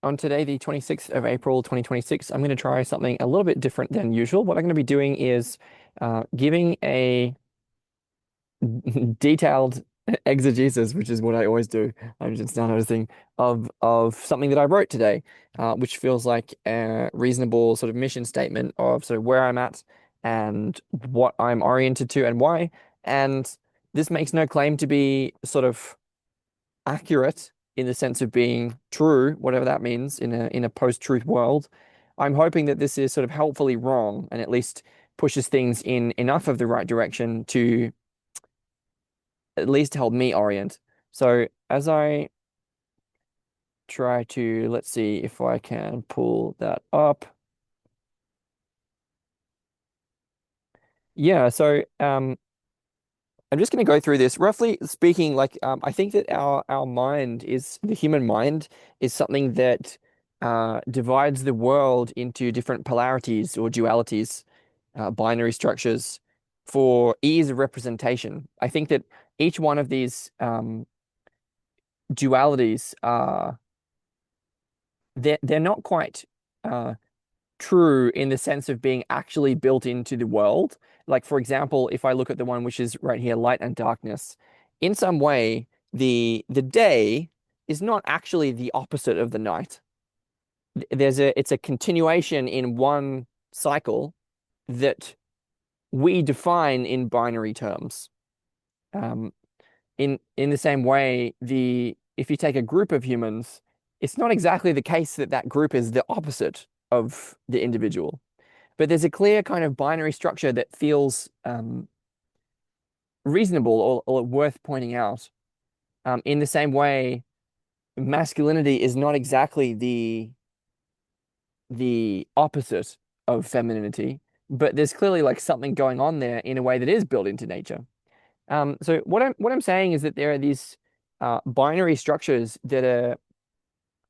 On today, the 26th of April, 2026, I'm going to try something a little bit different than usual. What I'm going to be doing is giving a detailed exegesis, which is what I always do. I'm just now noticing of something that I wrote today, which feels like a reasonable sort of mission statement of sort of where I'm at and what I'm oriented to and why. And this makes no claim to be sort of accurate in the sense of being true, whatever that means in a post-truth world. I'm hoping that this is sort of helpfully wrong and at least pushes things in enough of the right direction to at least help me orient. So as I try to, let's see if I can pull that up. Yeah, so I'm just going to go through this. Roughly speaking, like I think that our mind is the human mind is something that divides the world into different polarities or dualities, binary structures for ease of representation. I think that each one of these dualities are they're not quite uh, true in the sense of being actually built into the world. Like, for example, if I look at the one which is right here, light and darkness, in some way, the day is not actually the opposite of the night. It's a continuation in one cycle that we define in binary terms. Um, in the same way, the if you take a group of humans, it's not exactly the case that that group is the opposite of the individual. But there's a clear kind of binary structure that feels reasonable or worth pointing out. In the same way, masculinity is not exactly the opposite of femininity, but there's clearly like something going on there in a way that is built into nature. So what I'm saying is that there are these binary structures that are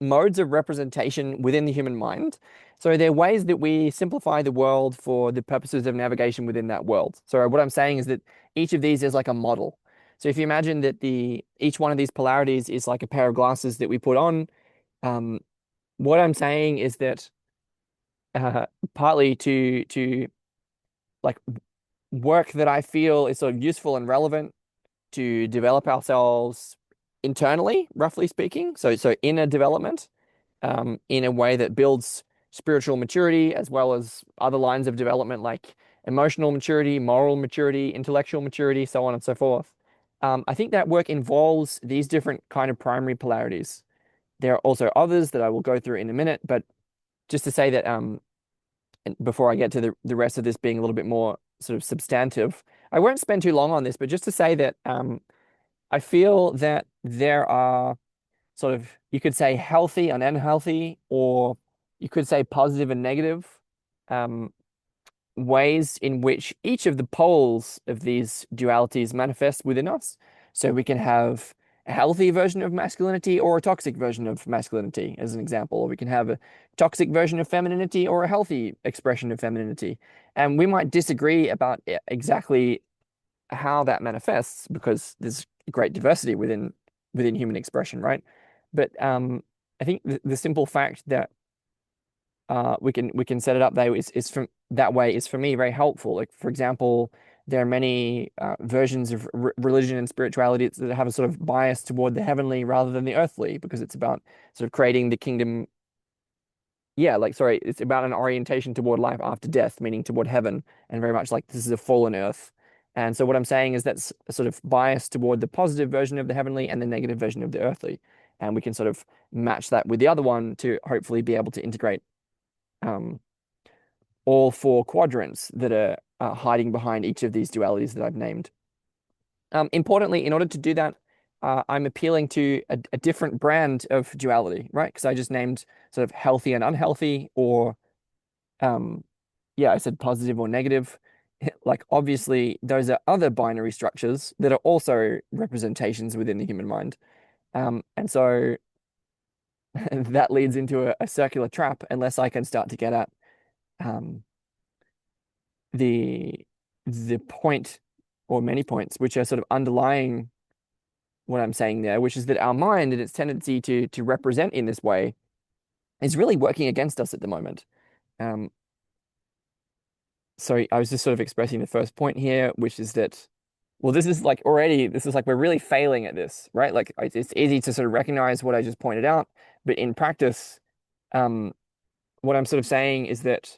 modes of representation within the human mind. So they're ways that we simplify the world for the purposes of navigation within that world. So what I'm saying is that each of these is like a model. So if you imagine that the each one of these polarities is like a pair of glasses that we put on, um, what I'm saying is that partly to like work that I feel is sort of useful and relevant to develop ourselves internally, roughly speaking. So inner development in a way that builds spiritual maturity as well as other lines of development like emotional maturity, moral maturity, intellectual maturity, so on and so forth. I think that work involves these different kind of primary polarities. There are also others that I will go through in a minute, but just to say that and before I get to the rest of this being a little bit more sort of substantive, I won't spend too long on this, but just to say that I feel that there are sort of, you could say healthy and unhealthy, or you could say positive and negative um, ways in which each of the poles of these dualities manifest within us. So we can have a healthy version of masculinity or a toxic version of masculinity, as an example. Or we can have a toxic version of femininity or a healthy expression of femininity. And we might disagree about exactly how that manifests because there's great diversity within human expression, right? But I think the simple fact that we can set it up there is from that way is for me very helpful. Like for example, there are many versions of religion and spirituality that have a sort of bias toward the heavenly rather than the earthly because it's about sort of creating the kingdom. Yeah, like sorry, it's about an orientation toward life after death, meaning toward heaven, and very much like this is a fallen earth. And so what I'm saying is that's a sort of bias toward the positive version of the heavenly and the negative version of the earthly. And we can sort of match that with the other one to hopefully be able to integrate um, all four quadrants that are hiding behind each of these dualities that I've named. Importantly, in order to do that, I'm appealing to a different brand of duality, right? Because I just named sort of healthy and unhealthy, or um, yeah, I said positive or negative. Like obviously, those are other binary structures that are also representations within the human mind. And so that leads into a circular trap unless I can start to get at um, the the point or many points which are sort of underlying what I'm saying there, which is that our mind and its tendency to represent in this way is really working against us at the moment. Um, so I was just sort of expressing the first point here, which is that, well, this is like we're really failing at this, right? Like it's easy to sort of recognize what I just pointed out, but in practice, um, what I'm sort of saying is that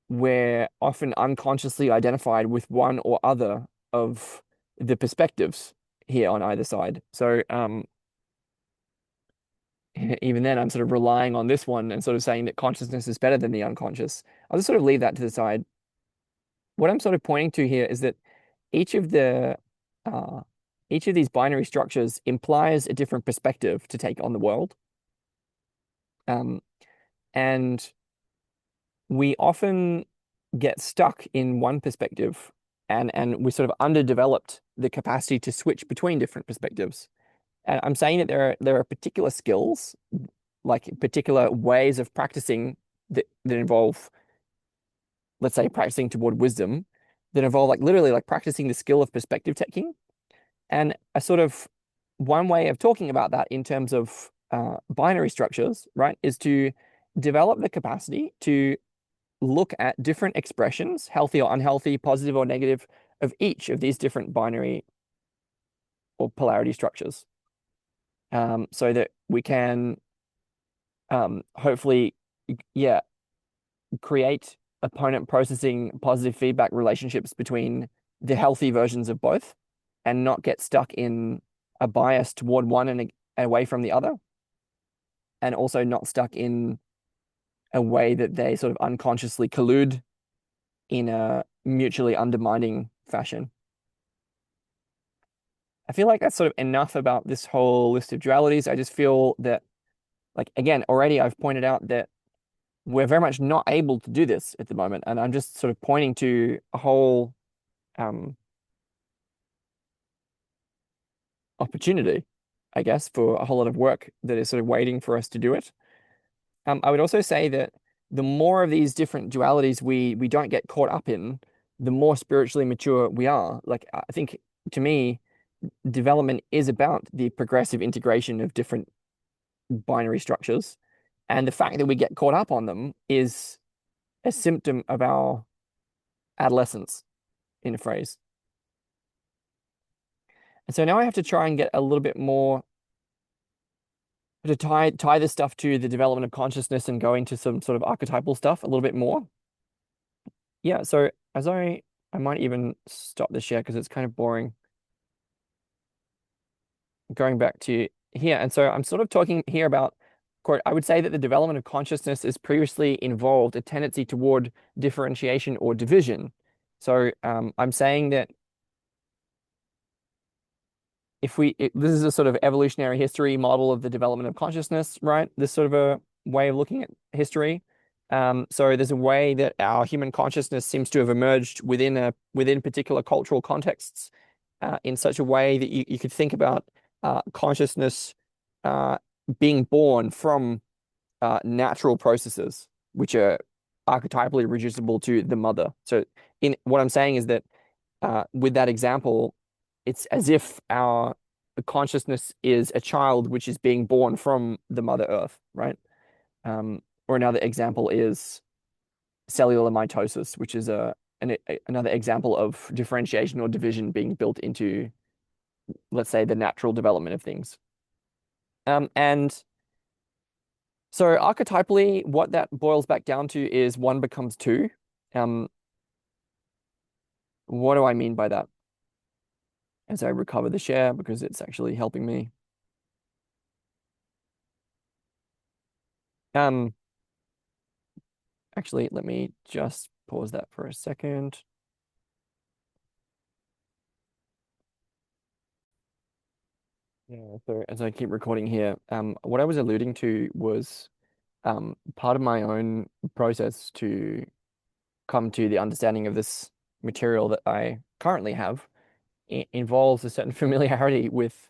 we're often unconsciously identified with one or other of the perspectives here on either side. So, even then, I'm sort of relying on this one and sort of saying that consciousness is better than the unconscious. I'll just sort of leave that to the side. What I'm sort of pointing to here is that each of the uh, each of these binary structures implies a different perspective to take on the world. Um, and we often get stuck in one perspective and we sort of underdeveloped the capacity to switch between different perspectives. And I'm saying that there are particular skills, like particular ways of practicing that involve, let's say, practicing toward wisdom, that involve like literally like practicing the skill of perspective taking. And a sort of one way of talking about that in terms of binary structures, right, is to develop the capacity to look at different expressions, healthy or unhealthy, positive or negative, of each of these different binary or polarity structures, so that we can hopefully, yeah, create opponent processing positive feedback relationships between the healthy versions of both and not get stuck in a bias toward one and away from the other, and also not stuck in a way that they sort of unconsciously collude in a mutually undermining fashion. I feel like that's sort of enough about this whole list of dualities. I just feel that, like, again, already I've pointed out that we're very much not able to do this at the moment. And I'm just sort of pointing to a whole um, opportunity, I guess, for a whole lot of work that is sort of waiting for us to do it. I would also say that the more of these different dualities we don't get caught up in, the more spiritually mature we are. Like, I think to me, development is about the progressive integration of different binary structures. And the fact that we get caught up on them is a symptom of our adolescence, in a phrase. And so now I have to try and get a little bit more to tie this stuff to the development of consciousness and go into some sort of archetypal stuff a little bit more. Yeah, so as I might even stop the share because it's kind of boring. Going back to here, and so I'm sort of talking here about, quote, I would say that the development of consciousness has previously involved a tendency toward differentiation or division. So I'm saying that this is a sort of evolutionary history model of the development of consciousness, right? This sort of a way of looking at history. So there's a way that our human consciousness seems to have emerged within particular cultural contexts, in such a way that you could think about consciousness uh, being born from natural processes, which are archetypally reducible to the mother. So in what I'm saying is that with that example, it's as if our consciousness is a child which is being born from the Mother Earth, right? Or another example is cellular mitosis, which is another example of differentiation or division being built into, let's say, the natural development of things. And so archetypally, what that boils back down to is one becomes two. Um, what do I mean by that? As I recover the share because it's actually helping me. Um, Actually, let me just pause that for a second. Yeah, so as I keep recording here, what I was alluding to was part of my own process to come to the understanding of this material that I currently have involves a certain familiarity with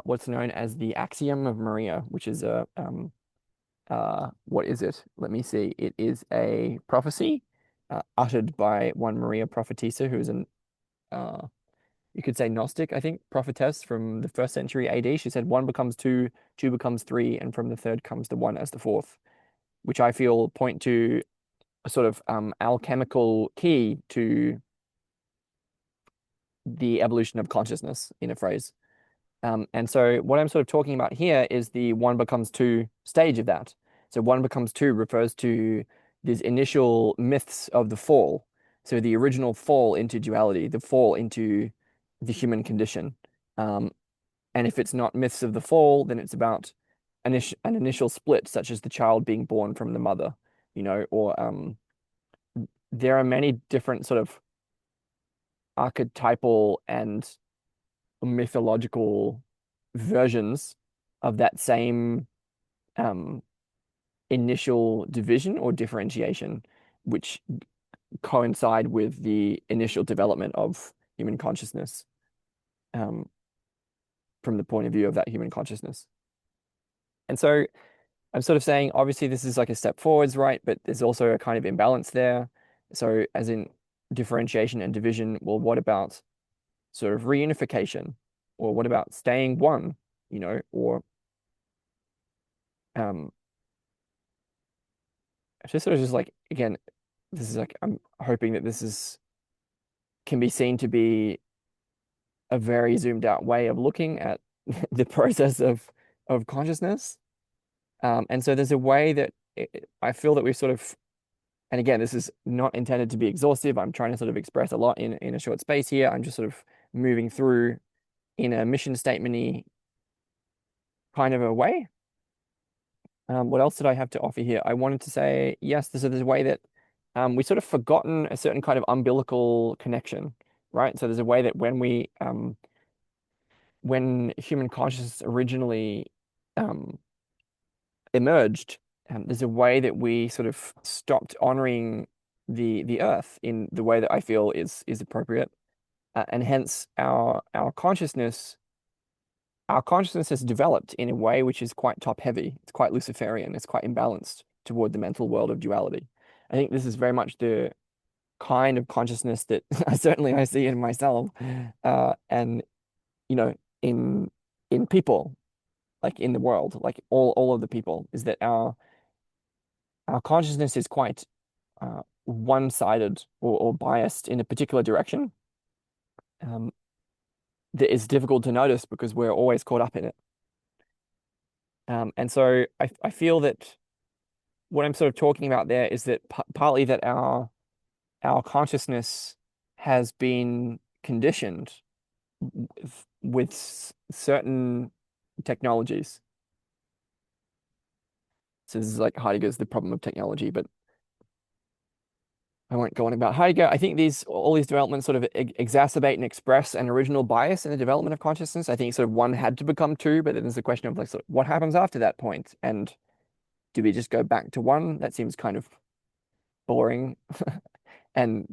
what's known as the axiom of Maria, which is what is it? Let me see. It is a prophecy uttered by one Maria Prophetessa, who is an you could say Gnostic, I think, prophetess from the first century AD. She said one becomes two, two becomes three, and from the third comes the one as the fourth. which I feel point to a sort of alchemical key to the evolution of consciousness in a phrase. And so what I'm sort of talking about here is the one becomes two stage of that. So one becomes two refers to these initial myths of the fall. So the original fall into duality, the fall into the human condition. Um, and if it's not myths of the fall, then it's about an initial split, such as the child being born from the mother, or there are many different sort of archetypal and mythological versions of that same um, initial division or differentiation, which coincide with the initial development of human consciousness um, from the point of view of that human consciousness. And so I'm sort of saying, obviously, this is like a step forwards, right? But there's also a kind of imbalance there. So, as in differentiation and division, well, what about sort of reunification? Or what about staying one, or um, just sort of just like, again, this is like, I'm hoping that this is can be seen to be a very zoomed out way of looking at the process of consciousness. And so there's a way that I feel that we've sort of, and again, this is not intended to be exhaustive. I'm trying to sort of express a lot in a short space here. I'm just sort of moving through in a mission statement-y kind of a way. What else did I have to offer here? I wanted to say, yes, there's a way that we sort of forgotten a certain kind of umbilical connection, right? So there's a way that when human consciousness originally um, emerged, there's a way that we sort of stopped honoring the earth in the way that I feel is appropriate, and hence our consciousness has developed in a way which is quite top heavy. It's quite Luciferian. It's quite imbalanced toward the mental world of duality. I think this is very much the kind of consciousness that certainly I see in myself, and you know, in people, like in the world, like all of the people, is that our consciousness is quite one-sided or biased in a particular direction, um, that is difficult to notice because we're always caught up in it. And so I feel that what I'm sort of talking about there is that partly that our consciousness has been conditioned with certain technologies. So this is like Heidegger's The Problem of Technology, but I won't go on about Heidegger. I think all these developments sort of exacerbate and express an original bias in the development of consciousness. I think sort of one had to become two, but then there's a question of like sort of what happens after that point, and do we just go back to one? That seems kind of boring and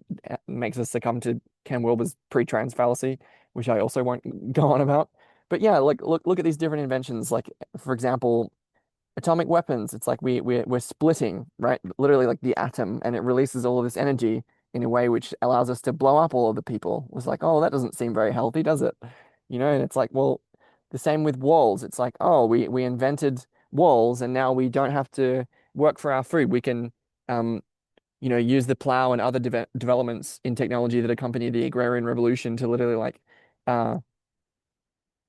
makes us succumb to Ken Wilber's pre-trans fallacy, which I also won't go on about. But yeah, like look at these different inventions. Like for example, atomic weapons. It's like we're splitting, right? Literally like the atom, and it releases all of this energy in a way which allows us to blow up all of the people. It's like, oh, that doesn't seem very healthy, does it? And it's like, well, the same with walls. It's like, oh, we invented walls, and now we don't have to work for our food. We can, um, use the plow and other developments in technology that accompany the agrarian revolution to literally like uh,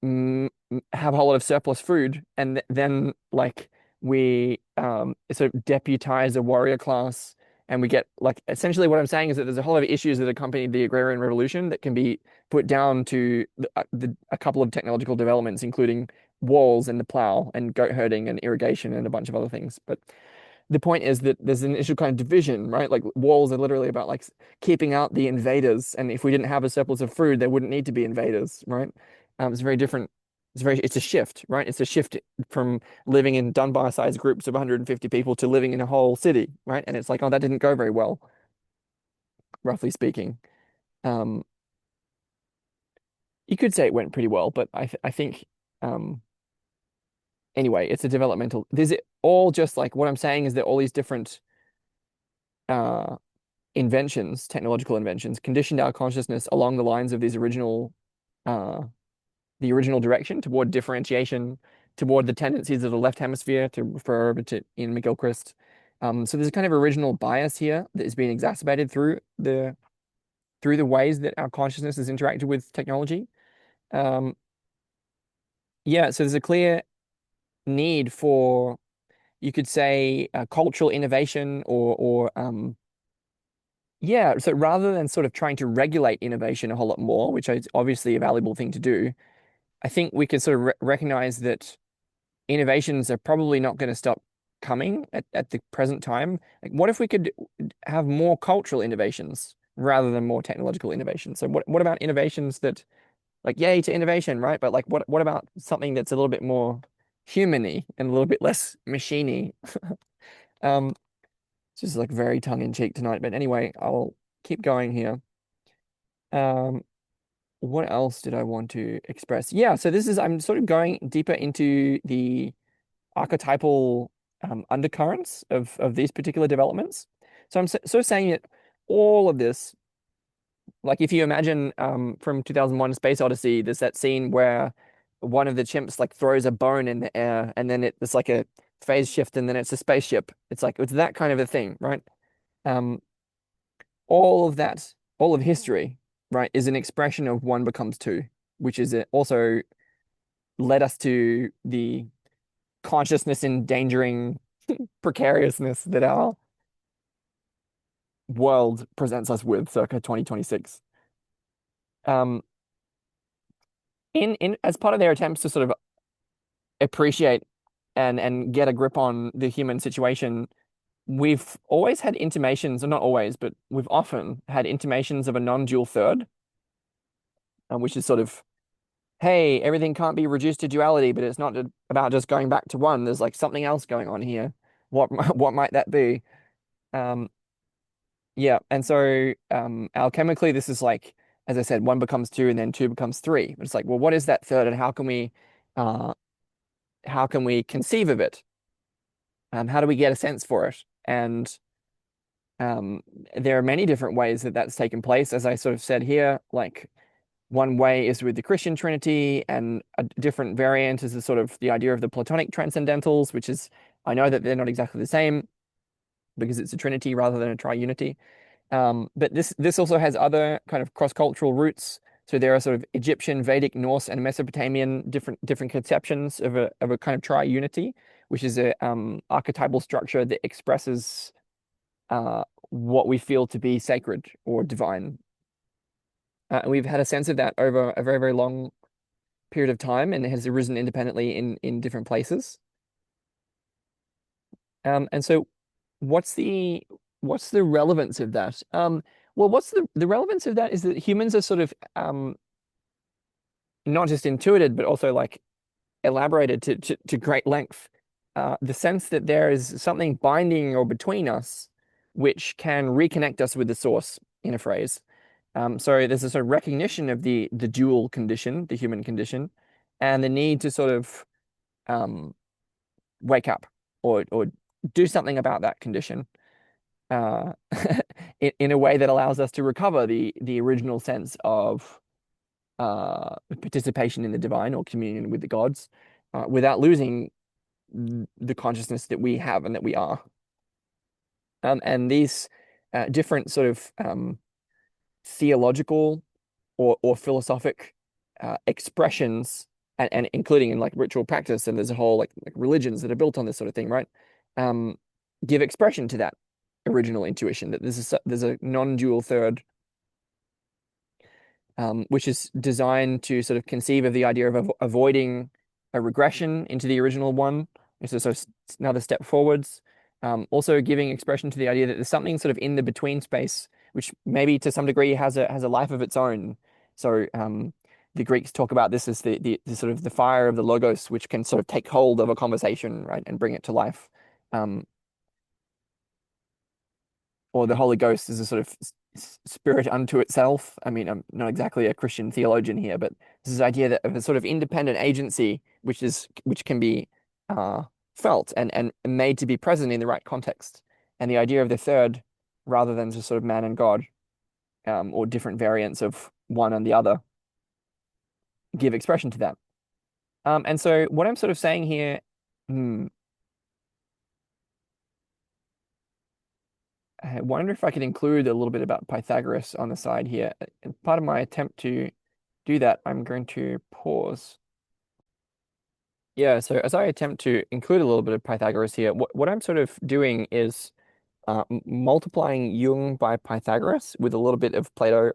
have a whole lot of surplus food, and then like we sort of deputize a warrior class, and we get like essentially what I'm saying is that there's a whole lot of issues that accompanied the agrarian revolution that can be put down to a couple of technological developments, including walls and the plow and goat herding and irrigation and a bunch of other things. But the point is that there's an initial kind of division, right? Like walls are literally about like keeping out the invaders, and if we didn't have a surplus of food, there wouldn't need to be invaders, right? It's very different. It's a shift, right? It's a shift from living in Dunbar-sized groups of 150 people to living in a whole city, right? And it's like, oh, that didn't go very well, roughly speaking. Um, you could say it went pretty well, but I think um, anyway, it's a developmental. There's all just like what I'm saying is that all these different uh inventions, technological inventions, conditioned our consciousness along the lines of uh, the original direction toward differentiation, toward the tendencies of the left hemisphere, to refer over to Ian McGilchrist, So there's a kind of original bias here that is being exacerbated through the ways that our consciousness has interacted with technology. Um, yeah, so there's a clear need for, you could say, cultural innovation or yeah. So rather than sort of trying to regulate innovation a whole lot more, which is obviously a valuable thing to do, I think we could sort of recognize that innovations are probably not going to stop coming at the present time. Like, what if we could have more cultural innovations rather than more technological innovations? So what about innovations that, like, yay to innovation, right? But like what about something that's a little bit more human-y and a little bit less machine-y? Um, it's just like very tongue-in-cheek tonight. But anyway, I'll keep going here. Um, what else did I want to express? Yeah, so this is, I'm sort of going deeper into the archetypal undercurrents of these particular developments. So I'm sort of saying that all of this, like if you imagine from 2001 Space Odyssey, there's that scene where one of the chimps like throws a bone in the air and then it's like a phase shift and then it's a spaceship. It's like it's that kind of a thing, right? Um, all of that, all of history, right, is an expression of one becomes two, which is also led us to the consciousness endangering precariousness that our world presents us with circa 2026. Um, in as part of their attempts to sort of appreciate and get a grip on the human situation, we've always had intimations, or not always, but we've often had intimations of a non-dual third, which is sort of, hey, everything can't be reduced to duality, but it's not about just going back to one. There's like something else going on here. What what might that be? Um, Yeah, and so alchemically, this is like, as I said, one becomes two, and then two becomes three. But it's like, well, what is that third, and uh, how can we conceive of it? How do we get a sense for it? And um, there are many different ways that that's taken place, as I sort of said here. Like one way is with the Christian Trinity, and a different variant is the sort of the idea of the Platonic transcendentals, which is, I know that they're not exactly the same because it's a trinity rather than a triunity. But this also has other kind of cross-cultural roots. So there are sort of Egyptian, Vedic, Norse, and Mesopotamian different conceptions of a kind of triunity, which is a archetypal structure that expresses what we feel to be sacred or divine. And we've had a sense of that over a very, very long period of time, and it has arisen independently in different places. And so what's the relevance of that? Well, what's the relevance of that is that humans are sort of not just intuited, but also like elaborated to great length. The sense that there is something binding or between us, which can reconnect us with the source, in a phrase. So there's a sort of recognition of the dual condition, the human condition, and the need to sort of um, wake up or do something about that condition uh, in a way that allows us to recover the original sense of participation in the divine or communion with the gods without losing the consciousness that we have and that we are. And these different sort of theological or philosophic expressions, and including in like ritual practice, and there's a whole like religions that are built on this sort of thing, right? Um, give expression to that original intuition that there's a non-dual third, which is designed to sort of conceive of the idea of avoiding a regression into the original one. So another step forwards. Also giving expression to the idea that there's something sort of in the between space, which maybe to some degree has a life of its own. So the Greeks talk about this as the sort of the fire of the logos, which can sort of take hold of a conversation, right, and bring it to life. Um, or the Holy Ghost is a sort of spirit unto itself. I mean, I'm not exactly a Christian theologian here, but this is the idea that of a sort of independent agency, which can be uh, felt and made to be present in the right context. And the idea of the third, rather than just sort of man and God, or different variants of one and the other, give expression to that. And so what I'm sort of saying here, hmm, wonder if I could include a little bit about Pythagoras on the side here. And part of my attempt to do that, I'm going to pause. Yeah, so as I attempt to include a little bit of Pythagoras here, what I'm sort of doing is multiplying Jung by Pythagoras with a little bit of Plato,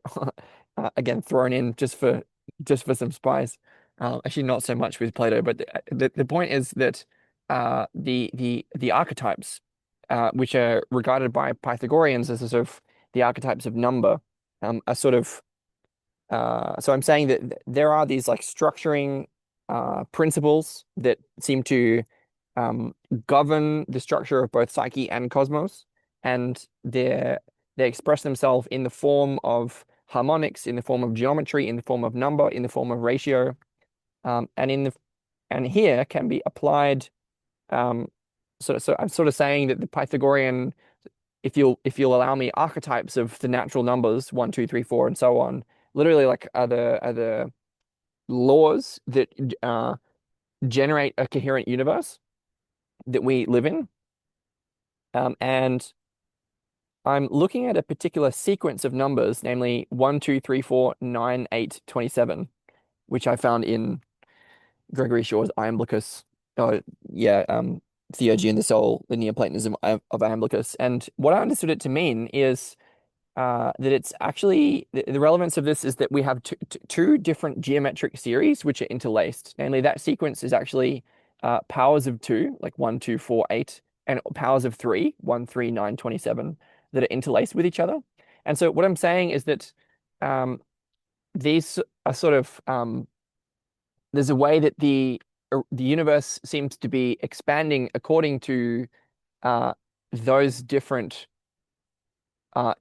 again thrown in just for some spice. Actually, not so much with Plato, but the point is that the archetypes, which are regarded by Pythagoreans as a sort of the archetypes of number, are sort of so I'm saying that there are these like structuring principles that seem to um, govern the structure of both psyche and cosmos, and they express themselves in the form of harmonics, in the form of geometry, in the form of number, in the form of ratio, and here can be applied. Um, so I'm sort of saying that the Pythagorean, if you'll allow me, archetypes of the natural numbers, 1, 2, 3, 4, and so on, literally like are the laws that generate a coherent universe that we live in. And I'm looking at a particular sequence of numbers, namely 1, 2, 3, 4, 9, 8, 27, which I found in Gregory Shaw's Iamblichus. Oh, yeah, Theurgy and the Soul, the Neoplatonism of Iamblichus. And what I understood it to mean is that it's actually the relevance of this is that we have two different geometric series which are interlaced. Namely, that sequence is actually powers of two, like 1, 2, 4, 8, and powers of three, 1, 3, 9, 27, that are interlaced with each other. And so what I'm saying is that um, these are sort of there's a way that the universe seems to be expanding according to uh, those different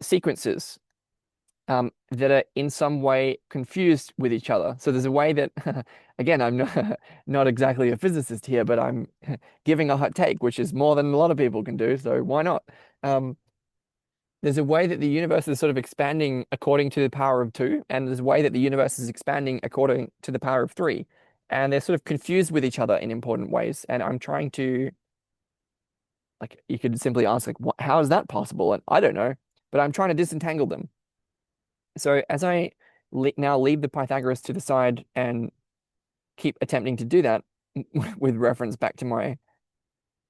sequences that are in some way confused with each other. So there's a way that, again, I'm not, not exactly a physicist here, but I'm giving a hot take, which is more than a lot of people can do. So why not? Um, there's a way that the universe is sort of expanding according to the power of two, and there's a way that the universe is expanding according to the power of three. And they're sort of confused with each other in important ways. And I'm trying to, like, you could simply ask, like, how is that possible? And I don't know, but I'm trying to disentangle them. So as I now leave the Pythagoras to the side and keep attempting to do that with reference back to my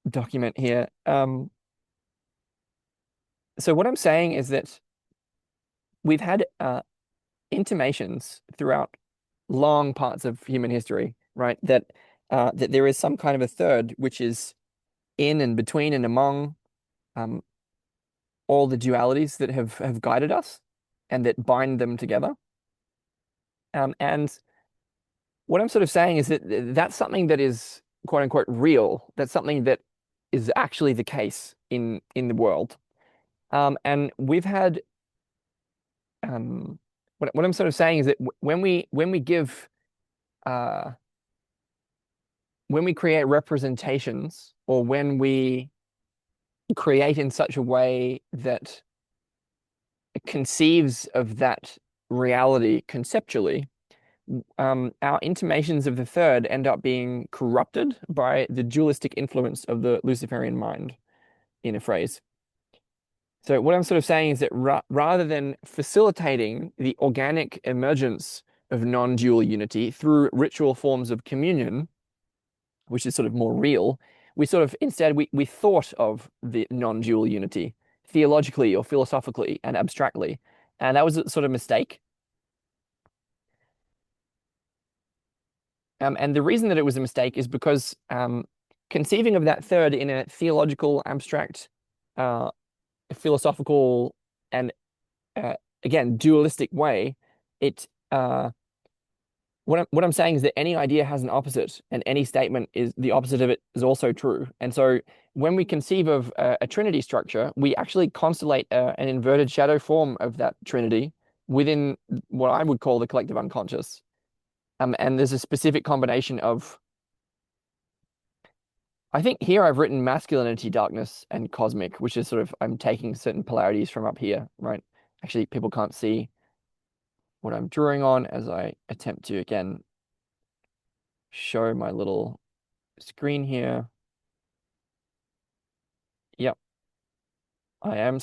document here. So what I'm saying is that we've had intimations throughout long parts of human history, right? That there is some kind of a third which is in and between and among um, all the dualities that have guided us and that bind them together. And what I'm sort of saying is that that's something that is quote unquote real. That's something that is actually the case in the world. And we've had what I'm sort of saying is that when we give when we create representations or when we create in such a way that conceives of that reality conceptually, our intimations of the third end up being corrupted by the dualistic influence of the Luciferian mind, in a phrase. So what I'm sort of saying is that rather than facilitating the organic emergence of non-dual unity through ritual forms of communion, which is sort of more real, we sort of instead we thought of the non-dual unity theologically or philosophically and abstractly, and that was a sort of mistake. And the reason that it was a mistake is because conceiving of that third in a theological, abstract, uh, philosophical, and uh, again dualistic way, it what I'm saying is that any idea has an opposite, and any statement is the opposite of it is also true. And so when we conceive of a trinity structure, we actually constellate an inverted shadow form of that trinity within what I would call the collective unconscious. And there's a specific combination of, I think here I've written masculinity, darkness, and cosmic, which is sort of, I'm taking certain polarities from up here, right? Actually, people can't see what I'm drawing on as I attempt to, again, show my little screen here. Yep. I am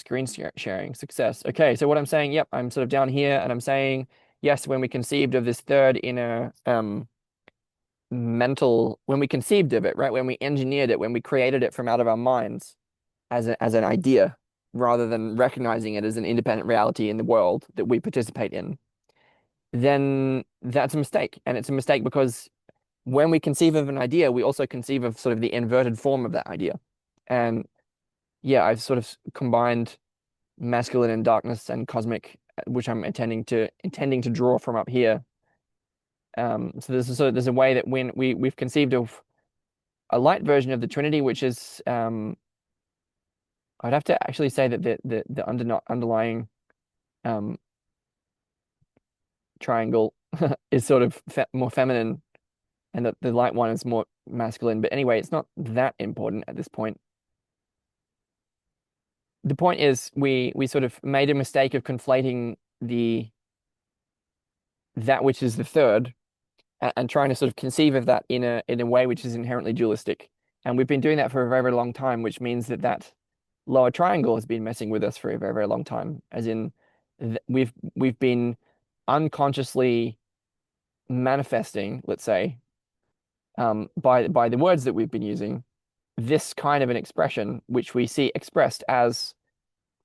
sharing success. Okay, so what I'm saying, yep, I'm sort of down here and I'm saying, yes, when we conceived of this third inner mental, when we conceived of it, right, when we engineered it, when we created it from out of our minds as an idea, rather than recognizing it as an independent reality in the world that we participate in, then that's a mistake. And it's a mistake because when we conceive of an idea, we also conceive of sort of the inverted form of that idea. And yeah, I've sort of combined masculine and darkness and cosmic, which I'm intending to draw from up here. So there's a way that when we've conceived of a light version of the Trinity, which is I'd have to actually say that the underlying um, triangle is sort of more feminine, and that the light one is more masculine. But anyway, it's not that important at this point. The point is we sort of made a mistake of conflating the that which is the third and trying to sort of conceive of that in a way which is inherently dualistic. And we've been doing that for a very, very long time, which means that that lower triangle has been messing with us for a very, very long time. As in, we've been unconsciously manifesting, let's say, by the words that we've been using, this kind of an expression, which we see expressed as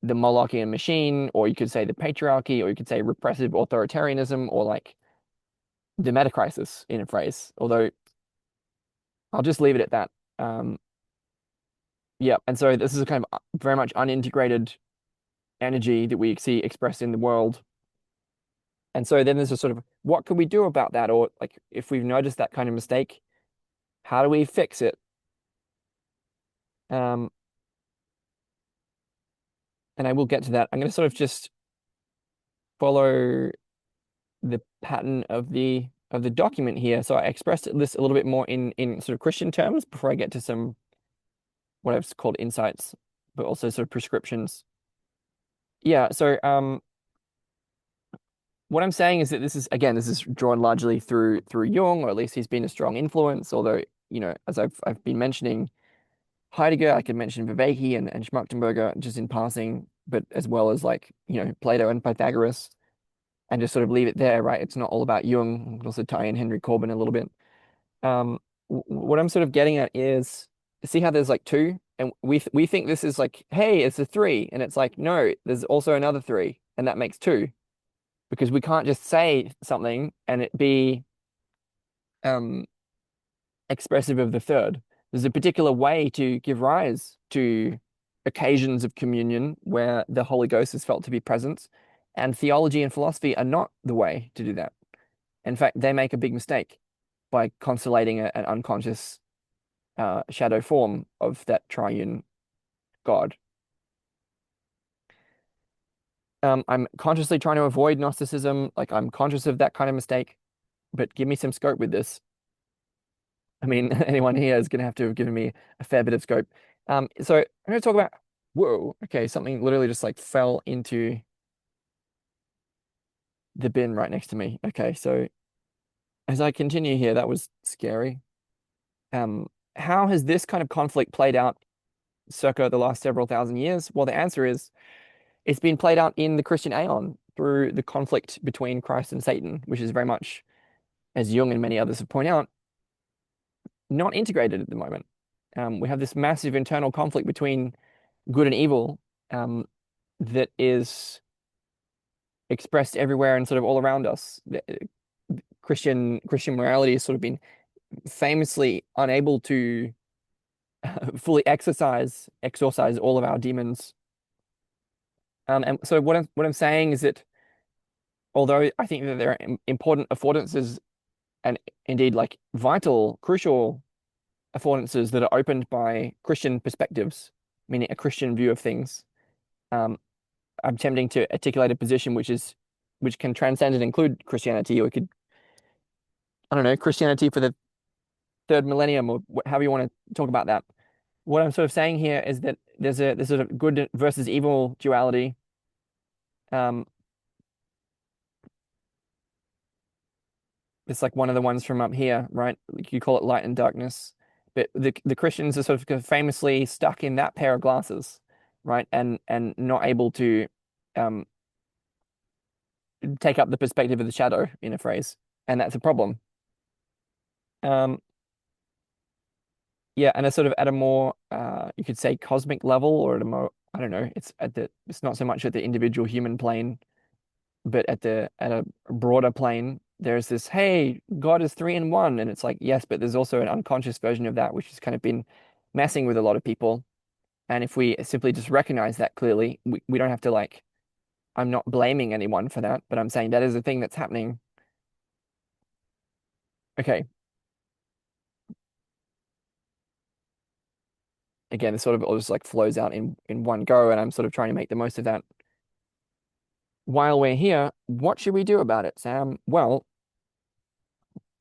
the Molochian machine, or you could say the patriarchy, or you could say repressive authoritarianism, or like the metacrisis in a phrase. Although I'll just leave it at that. Um, yeah, and so this is a kind of very much unintegrated energy that we see expressed in the world. And so then there's a sort of what can we do about that? Or like if we've noticed that kind of mistake, how do we fix it? Um, and I will get to that. I'm going to sort of just follow the pattern of the document here. So I expressed this a little bit more in sort of Christian terms before I get to some what I've called insights, but also sort of prescriptions. Yeah, so what I'm saying is that this is again, this is drawn largely through Jung, or at least he's been a strong influence, although, as I've been mentioning Heidegger, I could mention Viveki and Schmachtenberger just in passing, but as well as like, Plato and Pythagoras, and just sort of leave it there, right? It's not all about Jung. I'll also tie in Henry Corbin a little bit. What I'm sort of getting at is see how there's like two, and we think this is like, hey, it's a three, and it's like, no, there's also another three, and that makes two, because we can't just say something and it be um expressive of the third. There's a particular way to give rise to occasions of communion where the Holy Ghost is felt to be present, and theology and philosophy are not the way to do that. In fact, they make a big mistake by constellating an unconscious shadow form of that triune God. I'm consciously trying to avoid Gnosticism, like I'm conscious of that kind of mistake, but give me some scope with this. I mean, anyone here is going to have to have given me a fair bit of scope. So I'm going to talk about, whoa, okay, something literally just like fell into the bin right next to me. Okay, so as I continue here, that was scary. How has this kind of conflict played out circa the last several thousand years? Well, the answer is it's been played out in the Christian aeon through the conflict between Christ and Satan, which is very much, as Jung and many others have pointed out, not integrated at the moment. We have this massive internal conflict between good and evil that is expressed everywhere and sort of all around us. Christian morality has sort of been famously unable to fully exorcise all of our demons. And so what I'm saying is that although I think that there are important affordances and indeed like vital, crucial affordances that are opened by Christian perspectives, meaning a Christian view of things, um, I'm attempting to articulate a position which can transcend and include Christianity, or it could, I don't know, Christianity for the third millennium, or however you want to talk about that. What I'm sort of saying here is that there's sort of good versus evil duality. Um, it's like one of the ones from up here, right? Like you call it light and darkness, but the Christians are sort of famously stuck in that pair of glasses. right? And not able to um take up the perspective of the shadow in a phrase, and that's a problem. Um, yeah, and a sort of at a more you could say cosmic level, or at a more, I don't know, it's not so much at the individual human plane, but at a broader plane, there's this, hey, God is three in one, and it's like, yes, but there's also an unconscious version of that which has kind of been messing with a lot of people. And if we simply just recognize that clearly, we don't have to like, I'm not blaming anyone for that, but I'm saying that is a thing that's happening. Okay, again, it sort of all just like flows out in one go, and I'm sort of trying to make the most of that. While we're here, what should we do about it, Sam? Well,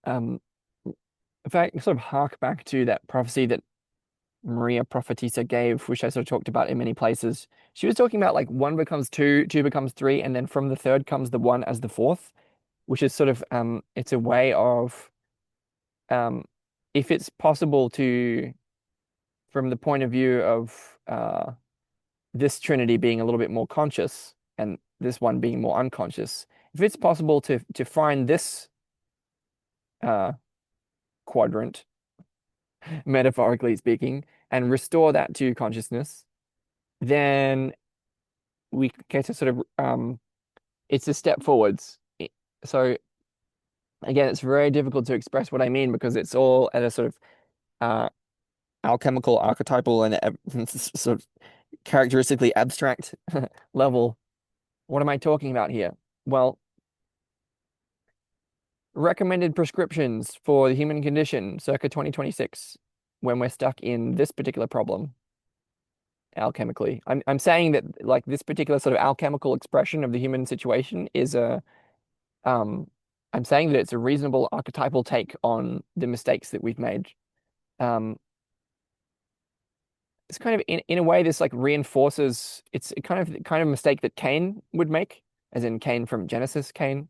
um, if I sort of hark back to that prophecy that Maria Prophetessa gave, which I sort of talked about in many places, she was talking about like one becomes two, two becomes three, and then from the third comes the one as the fourth, which is sort of it's a way of um, if it's possible to, from the point of view of this Trinity being a little bit more conscious and this one being more unconscious, if it's possible to find this uh, quadrant, metaphorically speaking, and restore that to consciousness, then we get to sort of it's a step forwards. So again, it's very difficult to express what I mean because it's all at a sort of uh, alchemical, archetypal, and sort of characteristically abstract level. What am I talking about here? Well, recommended prescriptions for the human condition circa 2026 when we're stuck in this particular problem alchemically. I'm saying that like this particular sort of alchemical expression of the human situation is a um I'm saying that it's a reasonable archetypal take on the mistakes that we've made. Um it's kind of in a way this like reinforces it's a kind of mistake that Cain would make, as in Cain from Genesis, Cain.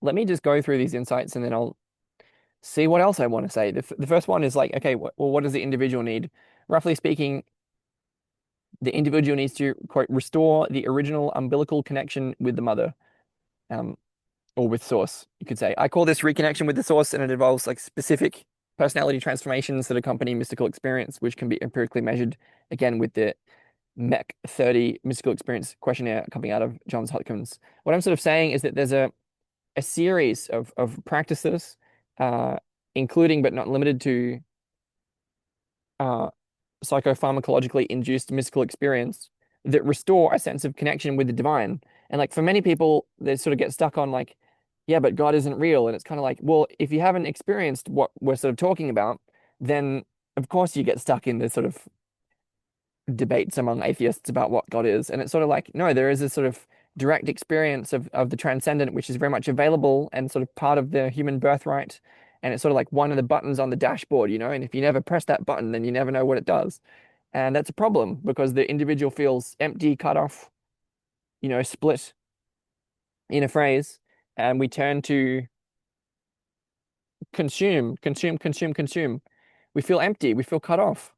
Let me just go through these insights and then I'll see what else I want to say. The first one is like, okay, well, what does the individual need? Roughly speaking, the individual needs to, quote, restore the original umbilical connection with the mother, um, or with source, you could say. I call this reconnection with the source, and it involves like specific personality transformations that accompany mystical experience, which can be empirically measured again with the MEC 30 mystical experience questionnaire coming out of Johns Hopkins. What I'm sort of saying is that there's a series of practices, uh, including but not limited to uh, psychopharmacologically induced mystical experience that restore a sense of connection with the divine. And like for many people, they sort of get stuck on like, yeah, but God isn't real. And it's kind of like, well, if you haven't experienced what we're sort of talking about, then of course you get stuck in this sort of debates among atheists about what God is. And it's sort of like, no, there is a sort of direct experience of the transcendent, which is very much available and sort of part of the human birthright. And it's sort of like one of the buttons on the dashboard, you know, and if you never press that button, then you never know what it does. And that's a problem because the individual feels empty, cut off, you know, split in a phrase. And we turn to consume, consume, consume, consume. We feel empty, we feel cut off.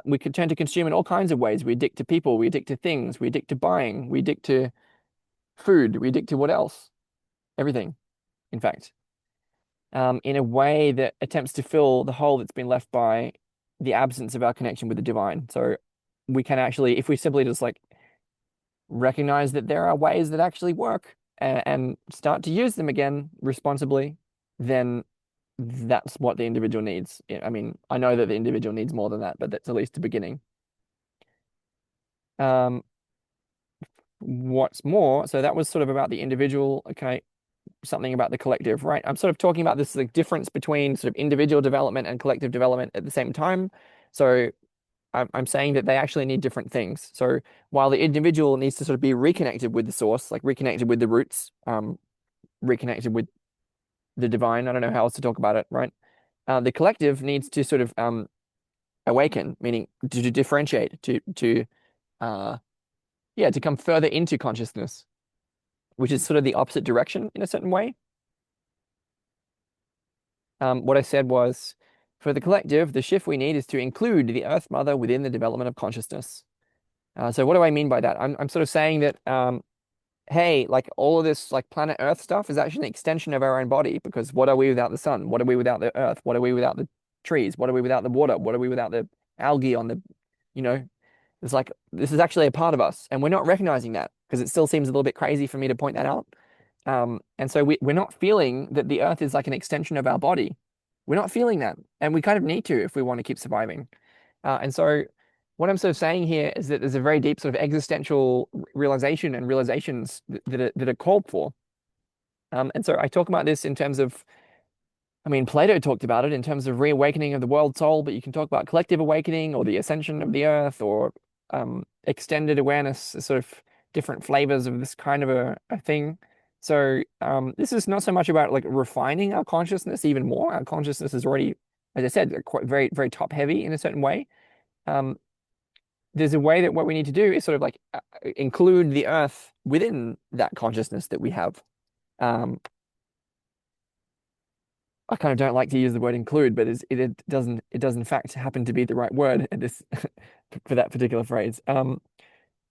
We could turn to consume in all kinds of ways. We addict to people, we addict to things, we addict to buying, we addict to food, we addict to what else? Everything, in fact, in a way that attempts to fill the hole that's been left by the absence of our connection with the divine. So we can actually, if we simply just like recognize that there are ways that actually work and start to use them again responsibly, then that's what the individual needs. I mean, I know that the individual needs more than that, but that's at least the beginning. Um, what's more, so that was sort of about the individual, okay, something about the collective, right? I'm sort of talking about this like difference between sort of individual development and collective development at the same time. So I'm saying that they actually need different things. So while the individual needs to sort of be reconnected with the source, like reconnected with the roots, reconnected with the divine, I don't know how else to talk about it, right? The collective needs to sort of awaken, meaning to differentiate, to uh, yeah, to come further into consciousness, which is sort of the opposite direction in a certain way. What I said was For the collective, the shift we need is to include the Earth Mother within the development of consciousness. So what do I mean by that? I'm sort of saying that hey, like all of this like planet Earth stuff is actually an extension of our own body because what are we without the sun? What are we without the Earth? What are we without the trees? What are we without the water? What are we without the algae on the, you know, it's like this is actually a part of us, and we're not recognizing that because it still seems a little bit crazy for me to point that out. And so we're not feeling that the Earth is like an extension of our body. We're not feeling that, and we kind of need to if we want to keep surviving. And so, what I'm sort of saying here is that there's a very deep sort of existential realization and realizations that are called for. And so I talk about this in terms of, I mean, Plato talked about it in terms of reawakening of the world soul, but you can talk about collective awakening or the ascension of the earth or extended awareness, sort of different flavors of this kind of a thing. So this is not so much about like refining our consciousness even more. Our consciousness is already, as I said, quite very, very top heavy in a certain way. Um, there's a way that what we need to do is sort of like include the earth within that consciousness that we have. Um, I kind of don't like to use the word include, but it does in fact happen to be the right word at this for that particular phrase.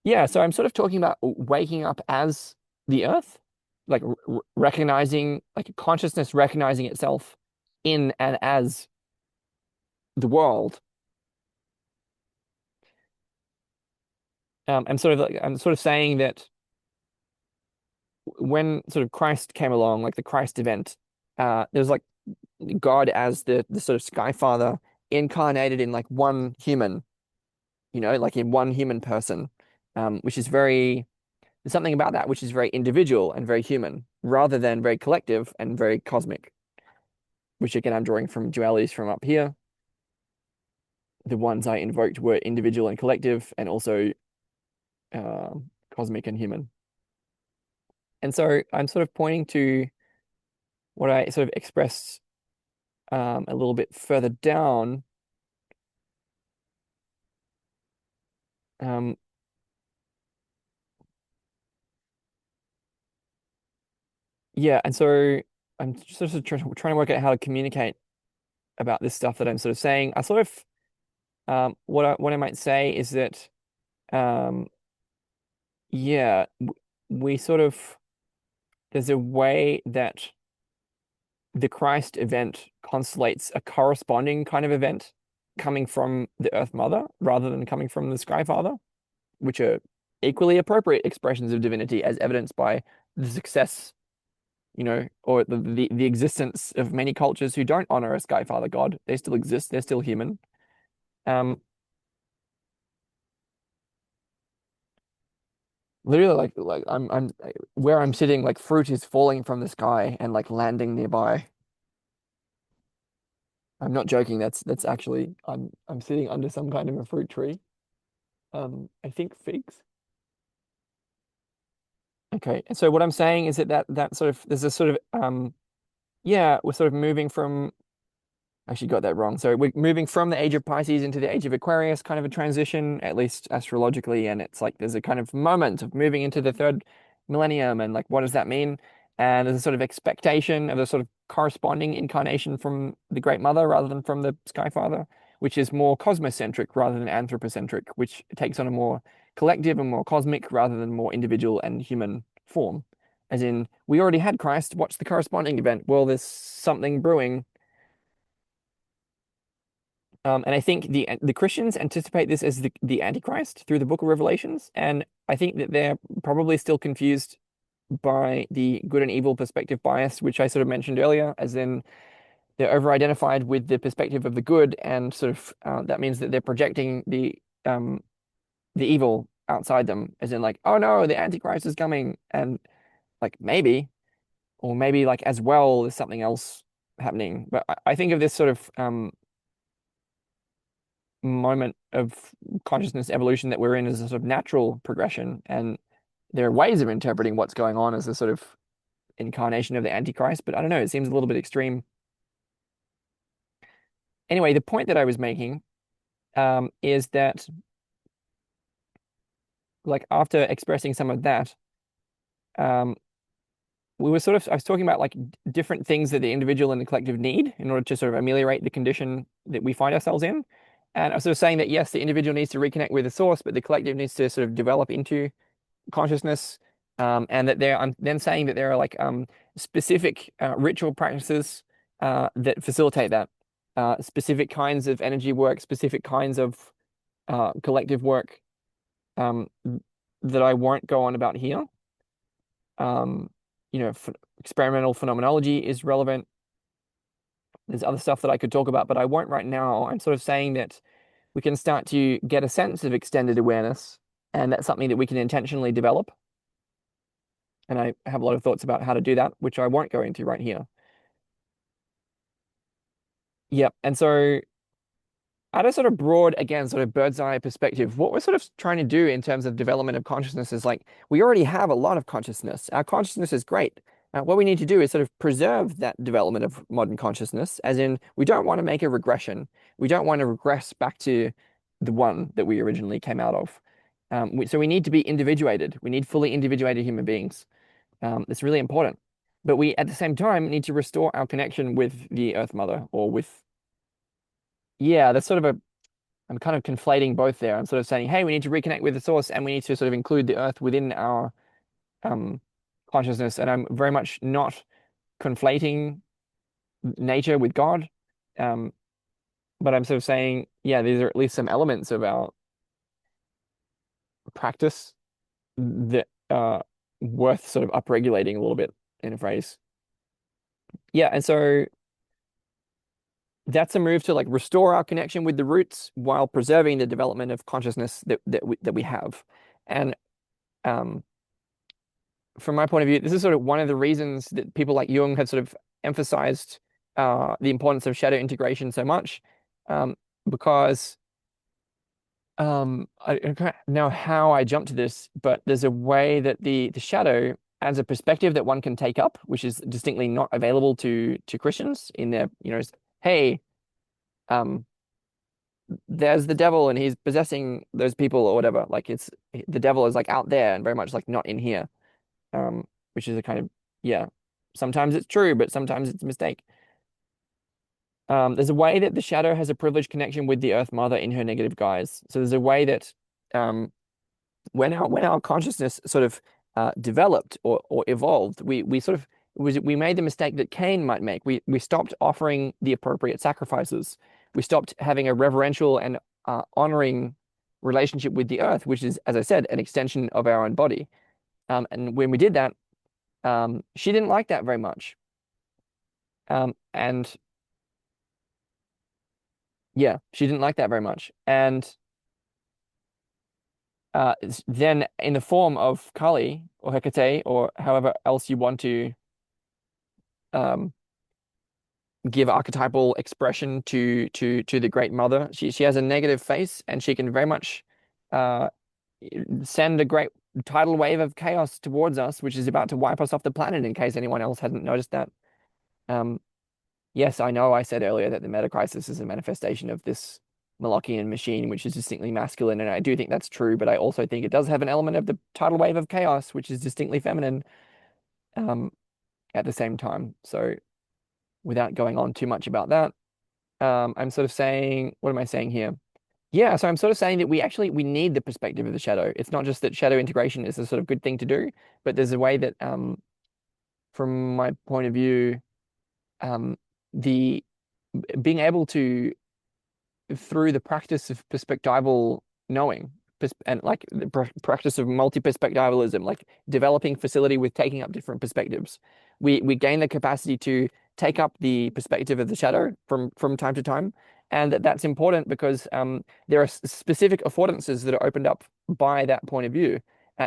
Yeah, so I'm sort of talking about waking up as the earth, like recognizing, like consciousness recognizing itself in and as the world. I'm sort of saying that when sort of Christ came along, like the Christ event, there's like God as the sort of Sky Father incarnated in like one human, like in one human person, which is very, there's something about that which is very individual and very human, rather than very collective and very cosmic, which again I'm drawing from dualities from up here. The ones I invoked were individual and collective, and also uh, cosmic and human. And so I'm sort of pointing to what I sort of expressed a little bit further down. Um, yeah, and so I'm sort of trying to work out how to communicate about this stuff that I'm sort of saying. I sort of what I might say is that um, yeah, we sort of there's a way that the Christ event constellates a corresponding kind of event coming from the Earth Mother rather than coming from the Sky Father, which are equally appropriate expressions of divinity as evidenced by the success, or the existence of many cultures who don't honor a Sky Father God. They still exist, they're still human. Um, Literally like I'm where I'm sitting, like fruit is falling from the sky and like landing nearby. I'm not joking. That's actually I'm sitting under some kind of a fruit tree. I think figs. Okay. And so what I'm saying is that sort of there's a sort of yeah, we're sort of moving from actually got that wrong. So we're moving from the age of Pisces into the age of Aquarius, kind of a transition, at least astrologically. And it's like there's a kind of moment of moving into the third millennium. And like, what does that mean? And there's a sort of expectation of a sort of corresponding incarnation from the Great Mother rather than from the Sky Father, which is more cosmocentric rather than anthropocentric, which takes on a more collective and more cosmic rather than more individual and human form. As in, we already had Christ, what's the corresponding event? Well, there's something brewing. And I think the Christians anticipate this as the Antichrist through the Book of Revelations, and I think that they're probably still confused by the good and evil perspective bias, which I sort of mentioned earlier, as in they're over-identified with the perspective of the good, and sort of that means that they're projecting the evil outside them, as in like, oh no, the Antichrist is coming, and like maybe, or maybe like as well, there's something else happening. But I think of this sort of moment of consciousness evolution that we're in as a sort of natural progression. And there are ways of interpreting what's going on as a sort of incarnation of the Antichrist, but I don't know, it seems a little bit extreme. Anyway, the point that I was making is that, like, after expressing some of that, um, we were sort of I was talking about like different things that the individual and the collective need in order to sort of ameliorate the condition that we find ourselves in. And I was sort of saying that yes, the individual needs to reconnect with the source, but the collective needs to sort of develop into consciousness. And that I'm then saying that there are like specific ritual practices that facilitate that. Specific kinds of energy work, specific kinds of collective work um, that I won't go on about here. Um, Experimental phenomenology is relevant. There's other stuff that I could talk about, but I won't right now. I'm sort of saying that we can start to get a sense of extended awareness, and that's something that we can intentionally develop. And I have a lot of thoughts about how to do that, which I won't go into right here. Yep. And so at a sort of broad, again, sort of bird's eye perspective, what we're sort of trying to do in terms of development of consciousness is like we already have a lot of consciousness. Our consciousness is great. What we need to do is sort of preserve that development of modern consciousness, as in we don't want to make a regression. We don't want to regress back to the one that we originally came out of. So we need to be individuated. We need fully individuated human beings. It's really important. But we, at the same time, need to restore our connection with the Earth Mother or with, yeah, that's sort of a I'm kind of conflating both there. I'm sort of saying, hey, we need to reconnect with the source and we need to sort of include the earth within our um, consciousness. And I'm very much not conflating nature with God. Um, but I'm sort of saying, yeah, these are at least some elements of our practice that are worth sort of upregulating a little bit in a phrase. Yeah, and so that's a move to like restore our connection with the roots while preserving the development of consciousness that we have. And um, from my point of view, this is sort of one of the reasons that people like Jung have sort of emphasized the importance of shadow integration so much, um, because I don't know how I jumped to this, but there's a way that the shadow adds a perspective that one can take up, which is distinctly not available to Christians in their, hey, um, there's the devil and he's possessing those people or whatever. Like the devil is like out there and very much like not in here. Which is a kind of, yeah, sometimes it's true, but sometimes it's a mistake. There's a way that the shadow has a privileged connection with the Earth Mother in her negative guise. So there's a way that um, when our consciousness sort of developed or evolved, we sort of we made the mistake that Cain might make. We stopped offering the appropriate sacrifices. We stopped having a reverential and honoring relationship with the earth, which is, as I said, an extension of our own body. And when we did that, she didn't like that very much. And yeah, she didn't like that very much. And then in the form of Kali or Hecate or however else you want to um, give archetypal expression to the Great Mother, she has a negative face and she can very much uh, send a great tidal wave of chaos towards us, which is about to wipe us off the planet in case anyone else hadn't noticed that. Um, Yes, I know I said earlier that the meta crisis is a manifestation of this Molochian machine, which is distinctly masculine, and I do think that's true, but I also think it does have an element of the tidal wave of chaos, which is distinctly feminine, um, at the same time. So without going on too much about that, I'm sort of saying, what am I saying here? Yeah, so I'm sort of saying that we need the perspective of the shadow. It's not just that shadow integration is a sort of good thing to do, but there's a way that, from my point of view, um, the being able to through the practice of perspectival knowing and like the practice of multi-perspectivalism, like developing facility with taking up different perspectives, we gain the capacity to take up the perspective of the shadow from time to time, and that's important because there are specific affordances that are opened up by that point of view,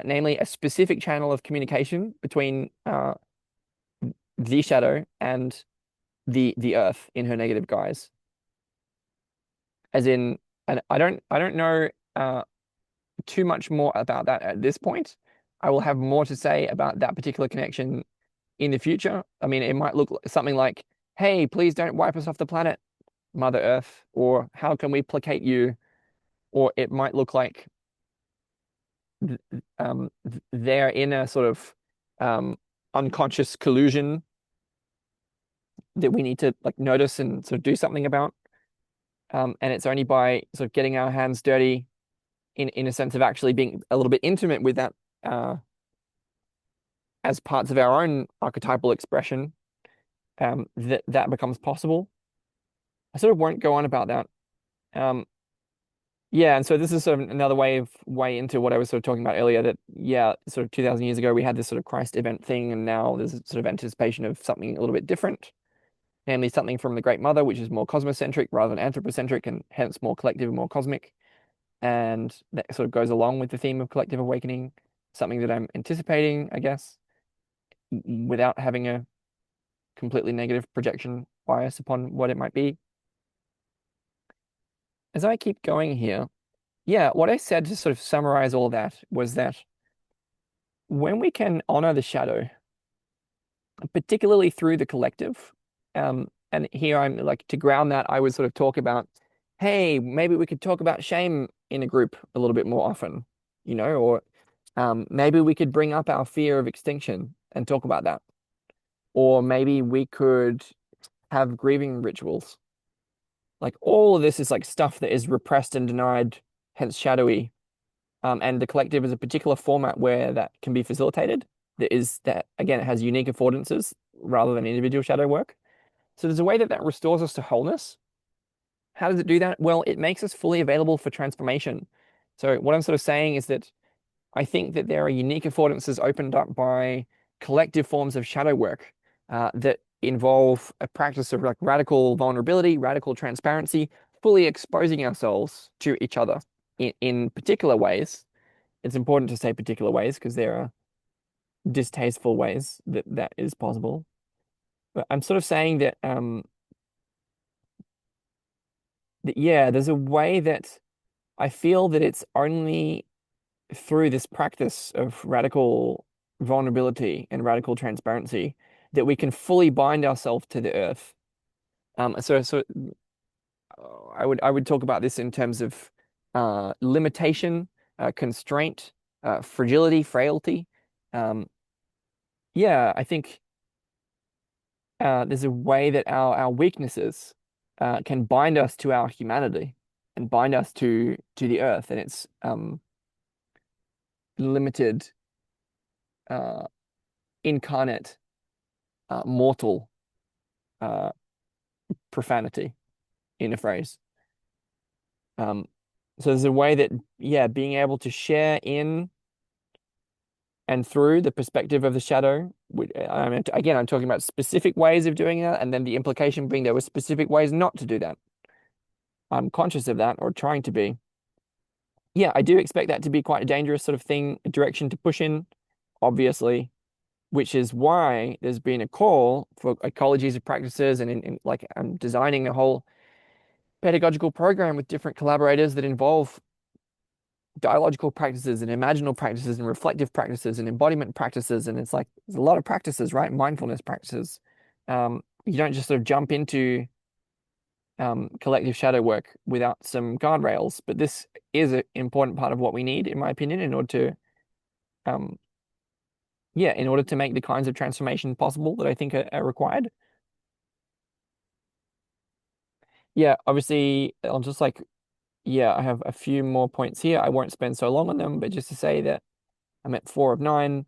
namely a specific channel of communication between the shadow and the earth in her negative guise. As in, and I don't know too much more about that at this point. I will have more to say about that particular connection in the future. I mean, it might look something like, "Hey, please don't wipe us off the planet, Mother Earth," or "How can we placate you?" Or it might look like they're in a sort of unconscious collusion that we need to like notice and sort of do something about. And it's only by sort of getting our hands dirty in a sense of actually being a little bit intimate with that uh, as parts of our own archetypal expression that that becomes possible. I sort of won't go on about that. Um, yeah, and so this is sort of another way into what I was sort of talking about earlier, that yeah, sort of 2000 years ago we had this sort of Christ event thing, and now there's a sort of anticipation of something a little bit different, namely something from the Great Mother, which is more cosmocentric rather than anthropocentric, and hence more collective and more cosmic. And that sort of goes along with the theme of collective awakening, something that I'm anticipating, I guess, without having a completely negative projection bias upon what it might be. As I keep going here, yeah, what I said to sort of summarize all that was that when we can honor the shadow, particularly through the collective, and here I'm like to ground that, I would sort of talk about, hey, maybe we could talk about shame in a group a little bit more often, or maybe we could bring up our fear of extinction and talk about that. Or maybe we could have grieving rituals. Like all of this is like stuff that is repressed and denied, hence shadowy. And the collective is a particular format where that can be facilitated. That again, it has unique affordances rather than individual shadow work. So there's a way that that restores us to wholeness. How does it do that? Well, it makes us fully available for transformation. So what I'm sort of saying is that I think that there are unique affordances opened up by collective forms of shadow work that involve a practice of like radical vulnerability, radical transparency, fully exposing ourselves to each other in particular ways. It's important to say particular ways because there are distasteful ways that that is possible. But I'm sort of saying that yeah, there's a way that I feel that it's only through this practice of radical vulnerability and radical transparency that we can fully bind ourselves to the earth. I would talk about this in terms of limitation, constraint, fragility, frailty. Um, yeah, I think there's a way that our weaknesses can bind us to our humanity and bind us to the earth and its limited, uh, incarnate, mortal uh, profanity in a phrase. Um, so there's a way that, yeah, being able to share in and through the perspective of the shadow. Again, I'm talking about specific ways of doing that, and then the implication being there were specific ways not to do that. I'm conscious of that, or trying to be. Yeah, I do expect that to be quite a dangerous sort of thing, a direction to push in, obviously, which is why there's been a call for ecologies of practices, and like I'm designing a whole pedagogical program with different collaborators that involve dialogical practices and imaginal practices and reflective practices and embodiment practices. And it's like there's a lot of practices, right? Mindfulness practices. You don't just sort of jump into collective shadow work without some guardrails, but this is an important part of what we need, in my opinion, in order to um, yeah, in order to make the kinds of transformation possible that I think are required. Yeah, obviously, I'll just like, yeah, I have a few more points here. I won't spend so long on them, but just to say that I'm at 4 of 9.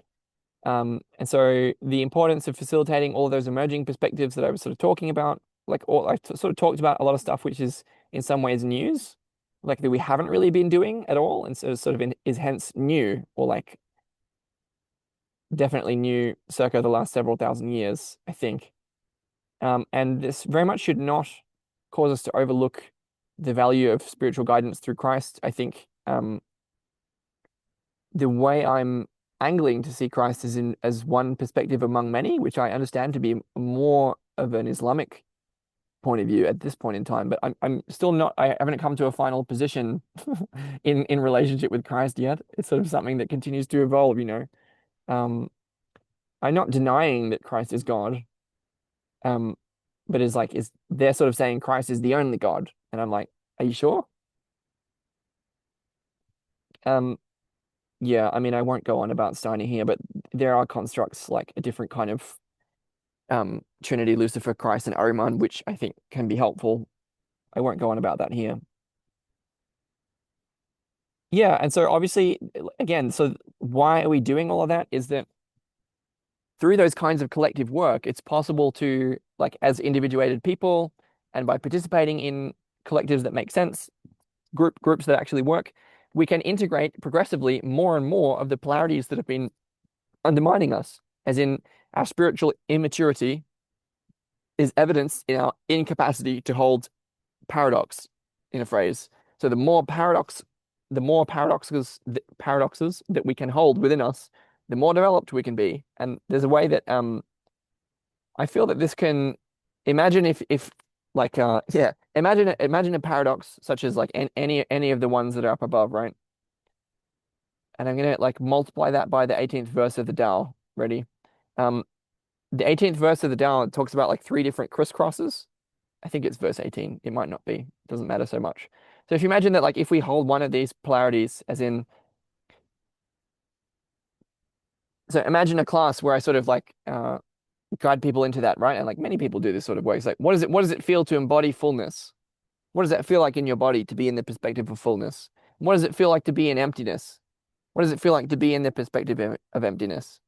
And so the importance of facilitating all of those emerging perspectives that I was sort of talking about, like all I sort of talked about a lot of stuff which is in some ways news, like that we haven't really been doing at all, and so sort of is hence new, or like definitely new circa the last several thousand years, I think. And this very much should not cause us to overlook the value of spiritual guidance through Christ. I think the way I'm angling to see Christ is in as one perspective among many, which I understand to be more of an Islamic point of view at this point in time. But I'm still not. I haven't come to a final position in relationship with Christ yet. It's sort of something that continues to evolve. Um, I'm not denying that Christ is God. Um, but is they're sort of saying Christ is the only God, and I'm like, are you sure? Um, yeah, I mean, I won't go on about Steiner here, but there are constructs like a different kind of Trinity, Lucifer, Christ, and Ahriman, which I think can be helpful. I won't go on about that here. Yeah, and so obviously, again, so why are we doing all of that? Is that through those kinds of collective work, it's possible to, like, as individuated people, and by participating in collectives that make sense, groups that actually work, we can integrate progressively more and more of the polarities that have been undermining us, as in our spiritual immaturity is evidence in our incapacity to hold paradox in a phrase. So the more paradoxes that we can hold within us, the more developed we can be. And there's a way that I feel that this can imagine if like yeah, imagine a paradox such as like any of the ones that are up above, right? And I'm gonna like multiply that by the 18th verse of the Tao. Ready? Um, the 18th verse of the Tao talks about like three different crisscrosses. I think it's verse 18. It might not be. It doesn't matter so much. So if you imagine that like if we hold one of these polarities, as in, so imagine a class where I sort of like guide people into that, right? And like many people do this sort of work. It's like, what does it feel to embody fullness? What does that feel like in your body to be in the perspective of fullness? What does it feel like to be in emptiness? What does it feel like to be in the perspective of emptiness?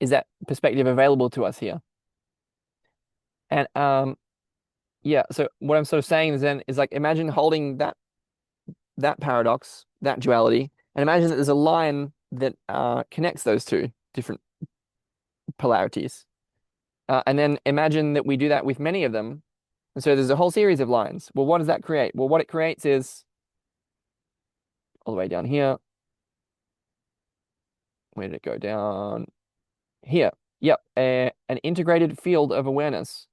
Is that perspective available to us here? And yeah, so what I'm sort of saying is then is like imagine holding that paradox, that duality, and imagine that there's a line that connects those two different polarities. And then imagine that we do that with many of them. And so there's a whole series of lines. Well, what does that create? Well, what it creates is all the way down here. Where did it go down? Here. Yep. An integrated field of awareness.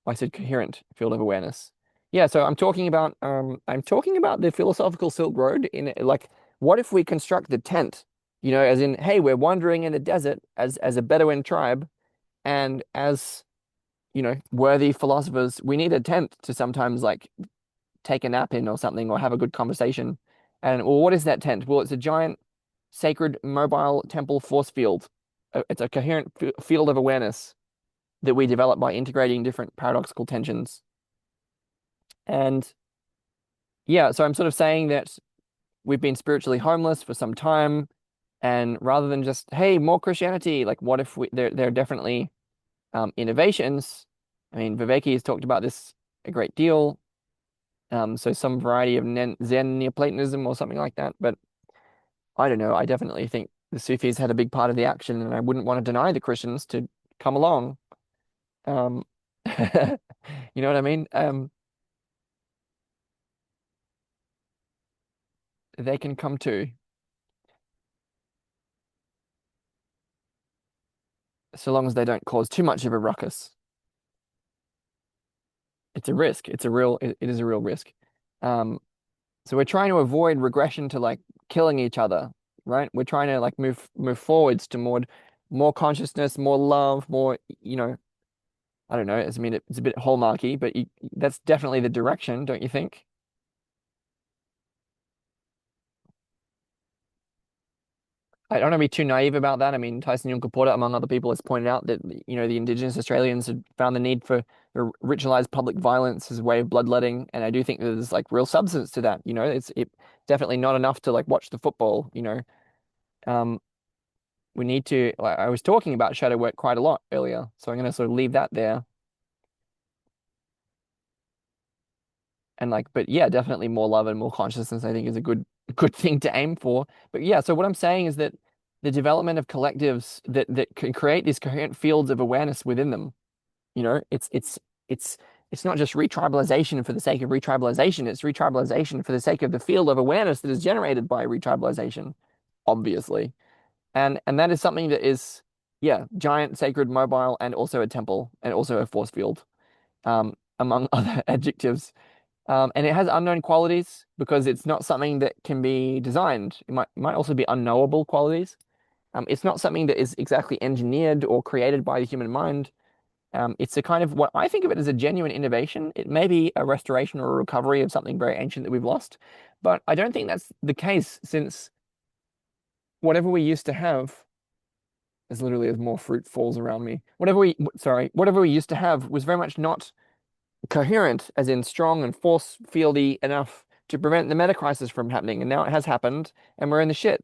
I said coherent field of awareness. Yeah, so I'm talking about the philosophical Silk Road in like what if we construct the tent, as in, hey, we're wandering in the desert as a Bedouin tribe, and as, worthy philosophers, we need a tent to sometimes like take a nap in or something or have a good conversation. And well, what is that tent? Well, it's a giant sacred mobile temple force field. It's a coherent field of awareness that we develop by integrating different paradoxical tensions. And yeah, so I'm sort of saying that we've been spiritually homeless for some time, and rather than just, hey, more Christianity, like what if there are definitely innovations. I mean, Viveki has talked about this a great deal. So some variety of Zen Neoplatonism or something like that. But I don't know. I definitely think the Sufis had a big part of the action, and I wouldn't want to deny the Christians to come along. Um, you know what I mean? They can come too, so long as they don't cause too much of a ruckus. It's a risk. It is a real risk. Um, so we're trying to avoid regression to like killing each other, right? We're trying to like move forwards to more consciousness, more love, more, I don't know. I mean, it's a bit hallmarky, but that's definitely the direction, don't you think? I don't want to be too naive about that. I mean, Tyson Yunkaporta, among other people, has pointed out that, the Indigenous Australians had found the need for ritualized public violence as a way of bloodletting. And I do think there's like real substance to that. It's definitely not enough to like watch the football. Um, we need to, like, I was talking about shadow work quite a lot earlier. So I'm going to sort of leave that there. And like, but yeah, definitely more love and more consciousness, I think, is a good thing to aim for. But yeah, so what I'm saying is that the development of collectives that can create these coherent fields of awareness within them, it's it's not just retribalization for the sake of retribalization, it's retribalization for the sake of the field of awareness that is generated by retribalization, obviously. And that is something that is, yeah, giant, sacred, mobile, and also a temple, and also a force field, among other adjectives. And it has unknown qualities because it's not something that can be designed. It might also be unknowable qualities. It's not something that is exactly engineered or created by the human mind. It's a kind of what I think of it as a genuine innovation. It may be a restoration or a recovery of something very ancient that we've lost, but I don't think that's the case since, whatever we used to have, as literally as more fruit falls around me, whatever we used to have was very much not coherent, as in strong and force fieldy enough to prevent the meta crisis from happening. And now it has happened, and we're in the shit.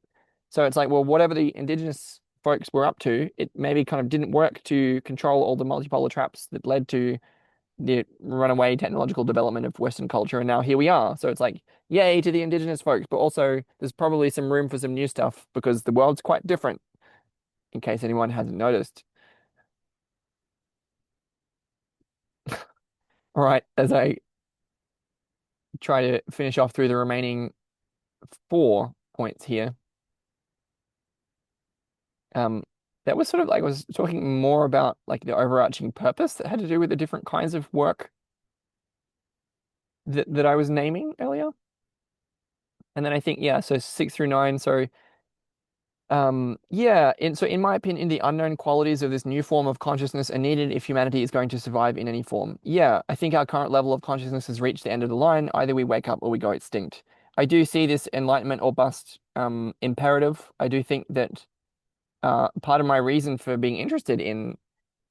So it's like, well, whatever the indigenous folks were up to, it maybe kind of didn't work to control all the multipolar traps that led to the runaway technological development of Western culture. And now here we are. So it's like, yay to the indigenous folks, but also there's probably some room for some new stuff because the world's quite different, in case anyone hasn't noticed. All right, as I try to finish off through the remaining 4 points here. Um, that was sort of like I was talking more about like the overarching purpose that had to do with the different kinds of work that I was naming earlier. And then I think, yeah, so 6 through 9. So yeah, in my opinion, the unknown qualities of this new form of consciousness are needed if humanity is going to survive in any form. Yeah, I think our current level of consciousness has reached the end of the line. Either we wake up or we go extinct. I do see this enlightenment or bust imperative. I do think that part of my reason for being interested in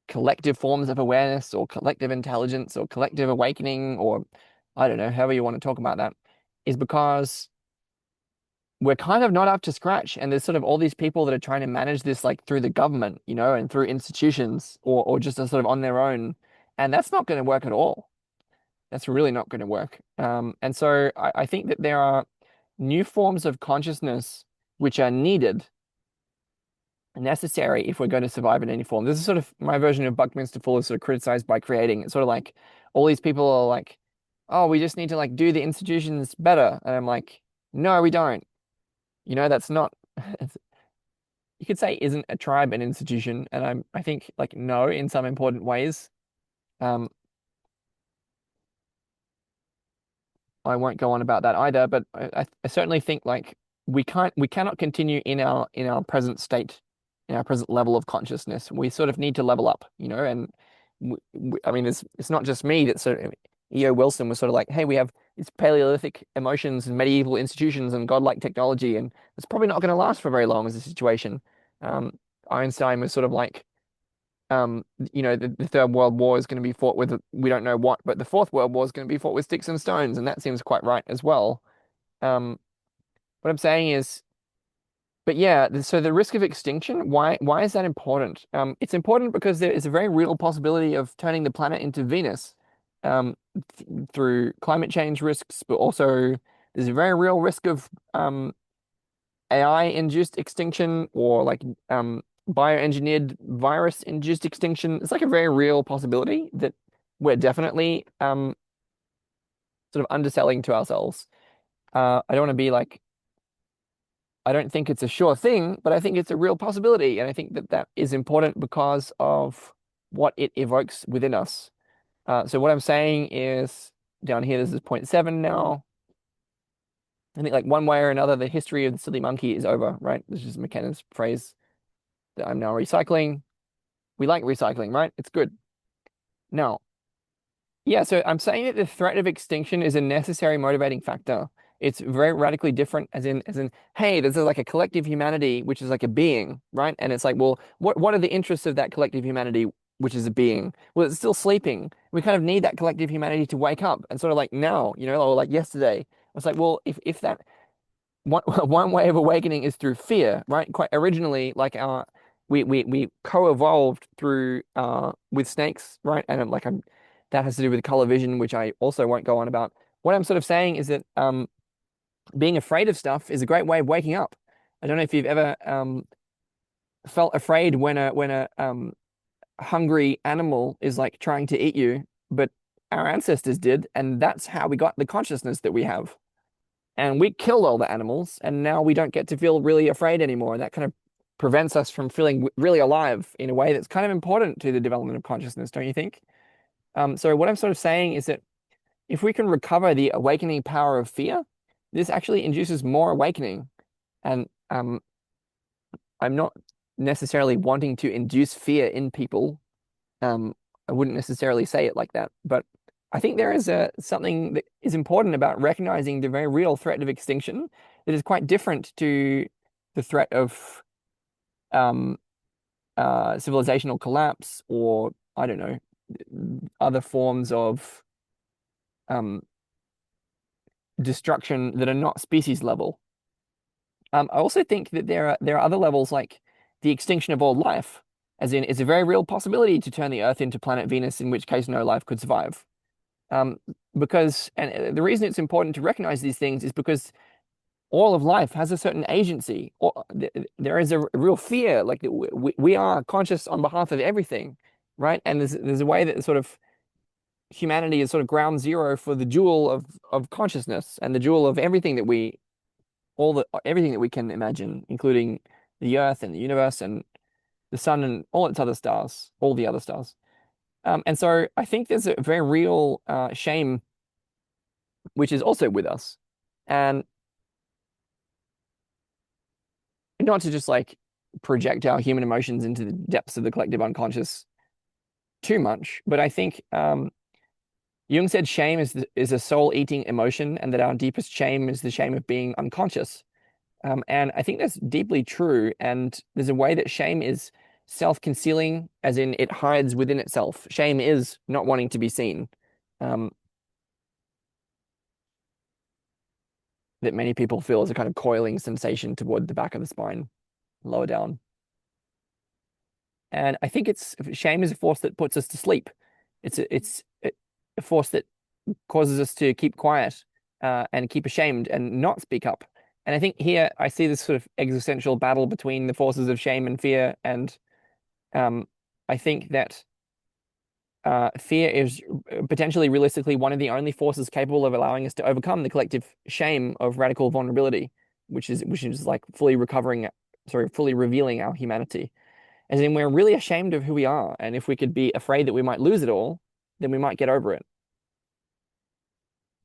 collective forms of awareness or collective intelligence or collective awakening, or I don't know, however you want to talk about that, is because we're kind of not up to scratch. And there's sort of all these people that are trying to manage this like through the government, and through institutions or just sort of on their own. And that's not going to work at all. That's really not going to work. And so I think that there are new forms of consciousness which are needed, necessary if we're going to survive in any form. This is sort of my version of Buckminster Fuller's sort of criticized by creating. It's sort of like all these people are like, oh, we just need to like do the institutions better. And I'm like, no, we don't. That's not, you could say isn't a tribe an institution? And I think like no, in some important ways. Um, I won't go on about that either, but I certainly think like we cannot continue in our present state, in our present level of consciousness. We sort of need to level up, and I mean it's not just me that sort of E.O. Wilson was sort of like, hey, we have these Paleolithic emotions and medieval institutions and godlike technology, and it's probably not going to last for very long as a situation. Um, Einstein was sort of like the Third World War is going to be fought with we don't know what, but the Fourth World War is going to be fought with sticks and stones, and that seems quite right as well. Um, what I'm saying is, but yeah, so the risk of extinction, why is that important? It's important because there is a very real possibility of turning the planet into Venus, through climate change risks, but also there's a very real risk of AI-induced extinction or like bioengineered virus-induced extinction. It's like a very real possibility that we're definitely sort of underselling to ourselves. I don't want to be like, I don't think it's a sure thing, but I think it's a real possibility. And I think that that is important because of what it evokes within us. So what I'm saying is down here, this is point 7 now. I think like one way or another, the history of the silly monkey is over, right? This is McKenna's phrase that I'm now recycling. We like recycling, right? It's good. Now, yeah, so I'm saying that the threat of extinction is a necessary motivating factor. It's very radically different as in, hey, there's like a collective humanity, which is like a being, right? And it's like, well, what are the interests of that collective humanity, which is a being? Well, it's still sleeping. We kind of need that collective humanity to wake up and sort of like now, or like yesterday. It's like, well, if that one way of awakening is through fear, right? Quite originally, like we co-evolved through with snakes, right? And that has to do with color vision, which I also won't go on about. What I'm sort of saying is that being afraid of stuff is a great way of waking up. I don't know if you've ever felt afraid when a hungry animal is like trying to eat you, but our ancestors did, and that's how we got the consciousness that we have. And we killed all the animals, and now we don't get to feel really afraid anymore. And that kind of prevents us from feeling really alive in a way that's kind of important to the development of consciousness, don't you think? So what I'm sort of saying is that if we can recover the awakening power of fear, this actually induces more awakening. And I'm not necessarily wanting to induce fear in people. I wouldn't necessarily say it like that, but I think there is something that is important about recognizing the very real threat of extinction that is quite different to the threat of um, civilizational collapse, or I don't know, other forms of um, destruction that are not species level. I also think that there are other levels like the extinction of all life, as in it's a very real possibility to turn the Earth into planet Venus, in which case no life could survive. Um, because and the reason it's important to recognize these things is because all of life has a certain agency. Or there is a real fear, like we are conscious on behalf of everything, right? And there's a way that sort of humanity is sort of ground zero for the jewel of consciousness and the jewel of everything that we all the everything that we can imagine, including the Earth and the universe and the sun and all its other stars, all the other stars. And so I think there's a very real shame which is also with us, and not to just like project our human emotions into the depths of the collective unconscious too much, but I think Jung said shame is a soul-eating emotion, and that our deepest shame is the shame of being unconscious. And I think that's deeply true. And there's a way that shame is self-concealing, as in it hides within itself. Shame is not wanting to be seen, um, that many people feel as a kind of coiling sensation toward the back of the spine, lower down. And I think it's shame is a force that puts us to sleep. It's a force that causes us to keep quiet and keep ashamed and not speak up. And I think here I see this sort of existential battle between the forces of shame and fear. And um, I think that fear is potentially realistically one of the only forces capable of allowing us to overcome the collective shame of radical vulnerability, which is like fully revealing our humanity. As in, we're really ashamed of who we are, and if we could be afraid that we might lose it all, then we might get over it.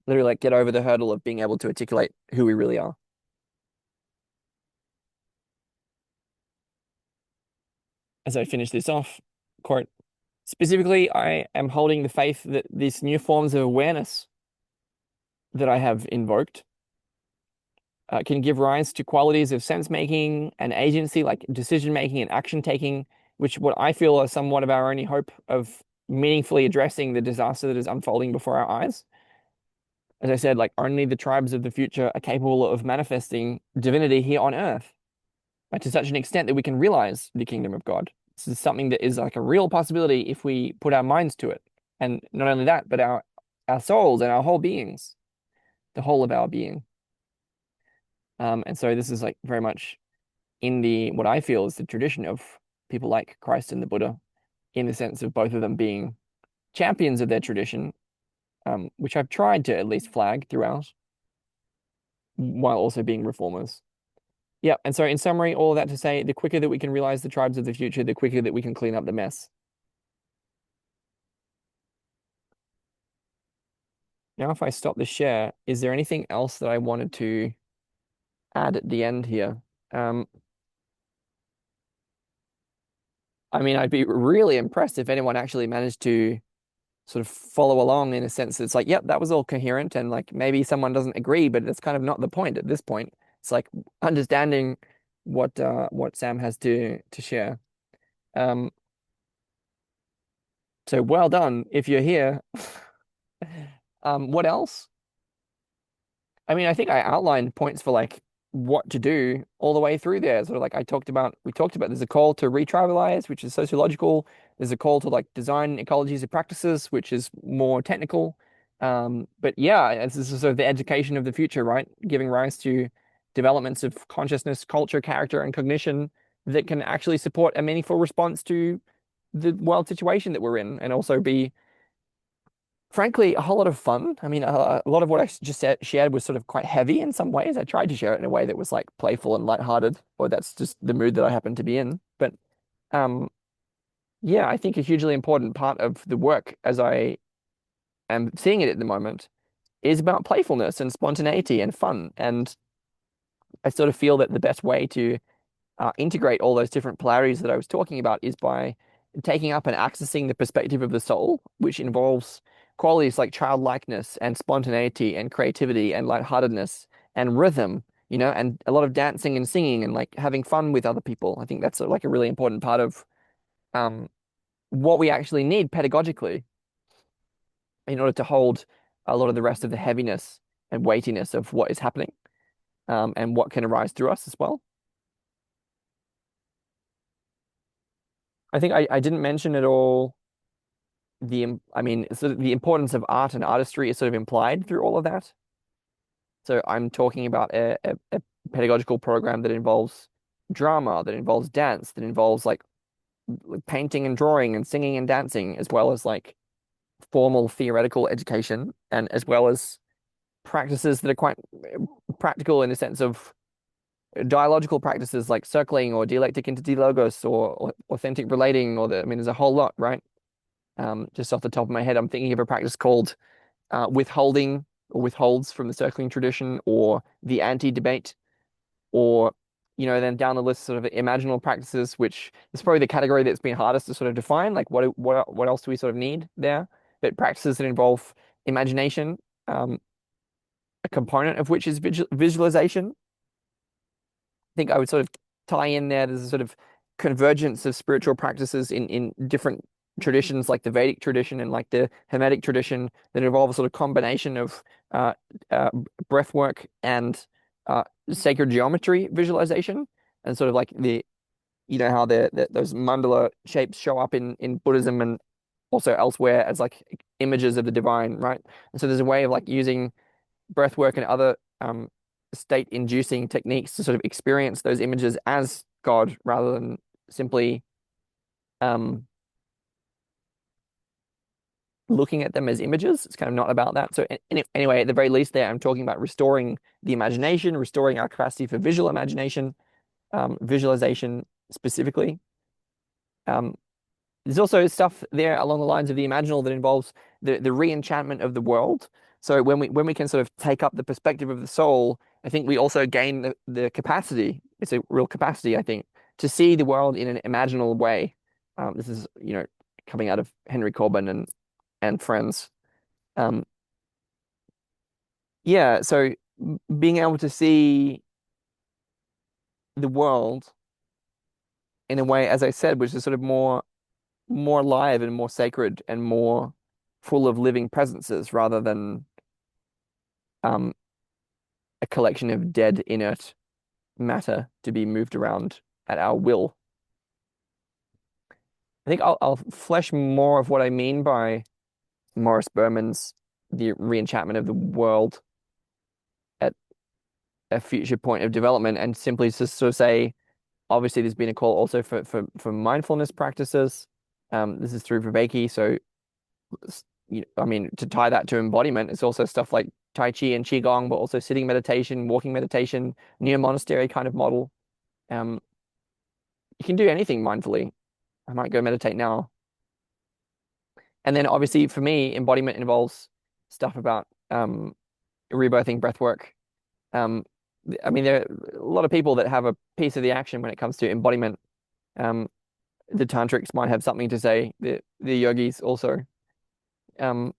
Literally, like get over the hurdle of being able to articulate who we really are. As I finish this off, quote, specifically, I am holding the faith that these new forms of awareness that I have invoked can give rise to qualities of sense making and agency, like decision making and action taking, which what I feel are somewhat of our only hope of meaningfully addressing the disaster that is unfolding before our eyes. As I said, like only the tribes of the future are capable of manifesting divinity here on earth, like, to such an extent that we can realize the kingdom of God. This is something that is like a real possibility if we put our minds to it. And not only that, but our souls and our whole beings, the whole of our being. And so this is like very much in the what I feel is the tradition of people like Christ and the Buddha, in the sense of both of them being champions of their tradition, which I've tried to at least flag throughout, while also being reformers. Yeah, and so in summary, all of that to say, the quicker that we can realize the tribes of the future, the quicker that we can clean up the mess. Now, if I stop the share, is there anything else that I wanted to add at the end here? Um, I mean, I'd be really impressed if anyone actually managed to sort of follow along, in a sense that it's like, yep, that was all coherent, and like maybe someone doesn't agree, but that's kind of not the point at this point. It's like understanding what Sam has to share. Um, so well done if you're here. What else? I mean, I think I outlined points for like what to do all the way through there. Sort of like we talked about there's a call to re-tribalize, which is sociological. There's a call to like design ecologies of practices, which is more technical. But yeah, this is sort of the education of the future, right? Giving rise to developments of consciousness, culture, character, and cognition that can actually support a meaningful response to the world situation that we're in, and also be frankly, a whole lot of fun. I mean, a lot of what I just shared was sort of quite heavy in some ways. I tried to share it in a way that was like playful and lighthearted, or that's just the mood that I happen to be in. But um, yeah, I think a hugely important part of the work, as I am seeing it at the moment, is about playfulness and spontaneity and fun. And I sort of feel that the best way to integrate all those different polarities that I was talking about is by taking up and accessing the perspective of the soul, which involves qualities like childlikeness and spontaneity and creativity and lightheartedness and rhythm, and a lot of dancing and singing and like having fun with other people. I think that's like a really important part of um, what we actually need pedagogically in order to hold a lot of the rest of the heaviness and weightiness of what is happening, and what can arise through us as well. I think I didn't mention at all I mean, sort of the importance of art and artistry is sort of implied through all of that. So I'm talking about a pedagogical program that involves drama, that involves dance, that involves like painting and drawing and singing and dancing, as well as like formal theoretical education, and as well as practices that are quite practical in the sense of dialogical practices like circling or dialectic into dialogos or authentic relating, I mean, there's a whole lot, right? Just off the top of my head, I'm thinking of a practice called withholding or withholds from the circling tradition, or the anti-debate, or then down the list, sort of imaginal practices, which is probably the category that's been hardest to sort of define. Like what else do we sort of need there? But practices that involve imagination, a component of which is visualization. I think I would sort of tie in there. There's a sort of convergence of spiritual practices in different traditions, like the Vedic tradition and like the Hermetic tradition, that involve a sort of combination of uh, breath work and sacred geometry visualization, and sort of like how those mandala shapes show up in Buddhism and also elsewhere as like images of the divine, right? And so there's a way of like using breath work and other state inducing techniques to sort of experience those images as God rather than simply um, looking at them as images. It's kind of not about that. So anyway, at the very least there, I'm talking about restoring the imagination, restoring our capacity for visual imagination, visualization specifically. Um, There's also stuff there along the lines of the imaginal that involves the re-enchantment of the world. So when we can sort of take up the perspective of the soul, I think we also gain the capacity. It's a real capacity, I think, to see the world in an imaginal way. This is, coming out of Henry Corbin and friends. Um, yeah, so being able to see the world in a way, as I said, which is sort of more alive and more sacred and more full of living presences rather than um, a collection of dead inert matter to be moved around at our will. I think I'll flesh more of what I mean by Morris Berman's the reenchantment of the world at a future point of development, and simply just sort of say, obviously, there's been a call also for mindfulness practices. This is through Viveki, so I mean, to tie that to embodiment, it's also stuff like Tai Chi and Qigong, but also sitting meditation, walking meditation, near monastery kind of model. Um, you can do anything mindfully. I might go meditate now. And then obviously for me, embodiment involves stuff about rebirthing breath work. Um, I mean, there are a lot of people that have a piece of the action when it comes to embodiment. Um, the tantrics might have something to say, the yogis also. Um,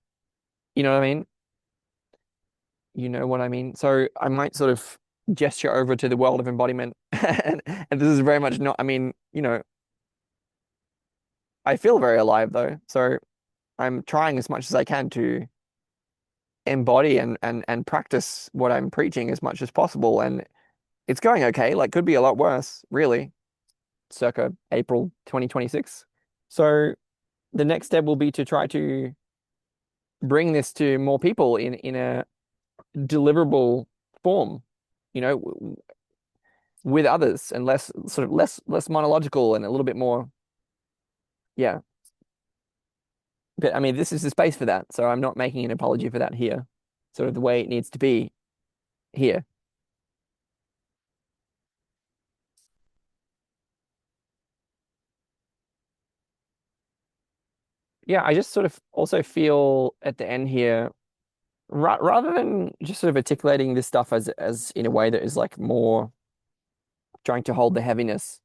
you know what I mean? You know what I mean? So I might sort of gesture over to the world of embodiment. And this is very much not, I mean, I feel very alive though. So I'm trying as much as I can to embody and practice what I'm preaching as much as possible. And it's going okay. Like, could be a lot worse, really, circa April 2026. So the next step will be to try to bring this to more people in a deliverable form, with others, and less monological and a little bit more, yeah. But I mean, this is the space for that, so I'm not making an apology for that here. Sort of the way it needs to be here. Yeah, I just sort of also feel at the end here, rather than just sort of articulating this stuff as in a way that is like more trying to hold the heaviness,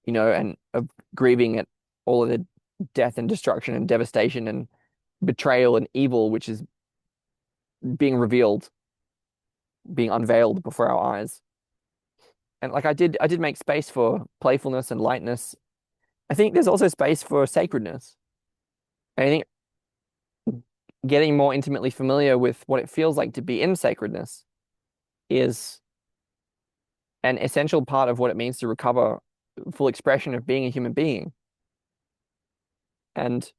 and of grieving at all of the death and destruction and devastation and betrayal and evil, which is being revealed, being unveiled before our eyes. And like I did make space for playfulness and lightness. I think there's also space for sacredness. And I think getting more intimately familiar with what it feels like to be in sacredness is an essential part of what it means to recover full expression of being a human being. And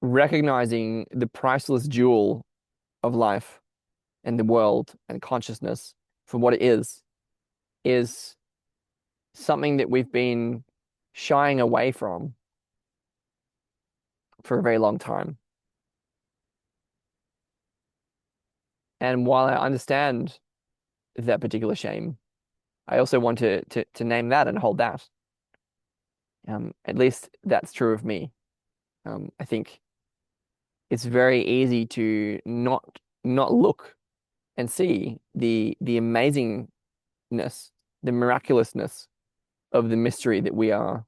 recognizing the priceless jewel of life and the world and consciousness for what it is something that we've been shying away from for a very long time. And while I understand that particular shame, I also want to name that and hold that. At least that's true of me. I think it's very easy to not look and see the amazingness, the miraculousness of the mystery that we are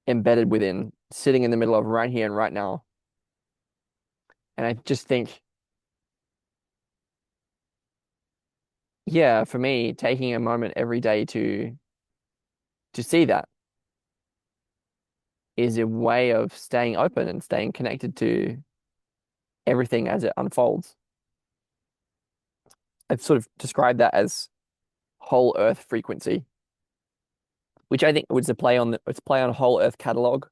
embedded within, sitting in the middle of right here and right now. And I just think, yeah, for me, taking a moment every day to see that is a way of staying open and staying connected to everything as it unfolds. I've sort of described that as whole Earth frequency, which I think was a play on it's a play on whole Earth catalog.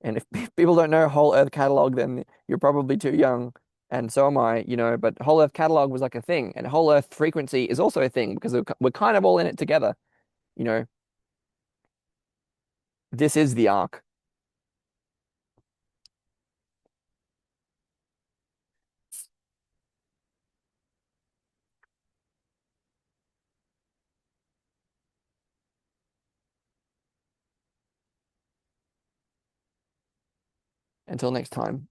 And if people don't know whole Earth catalog, then you're probably too young. And so am I, but whole Earth catalog was like a thing, and whole Earth frequency is also a thing because we're kind of all in it together. You know, this is the arc. Until next time.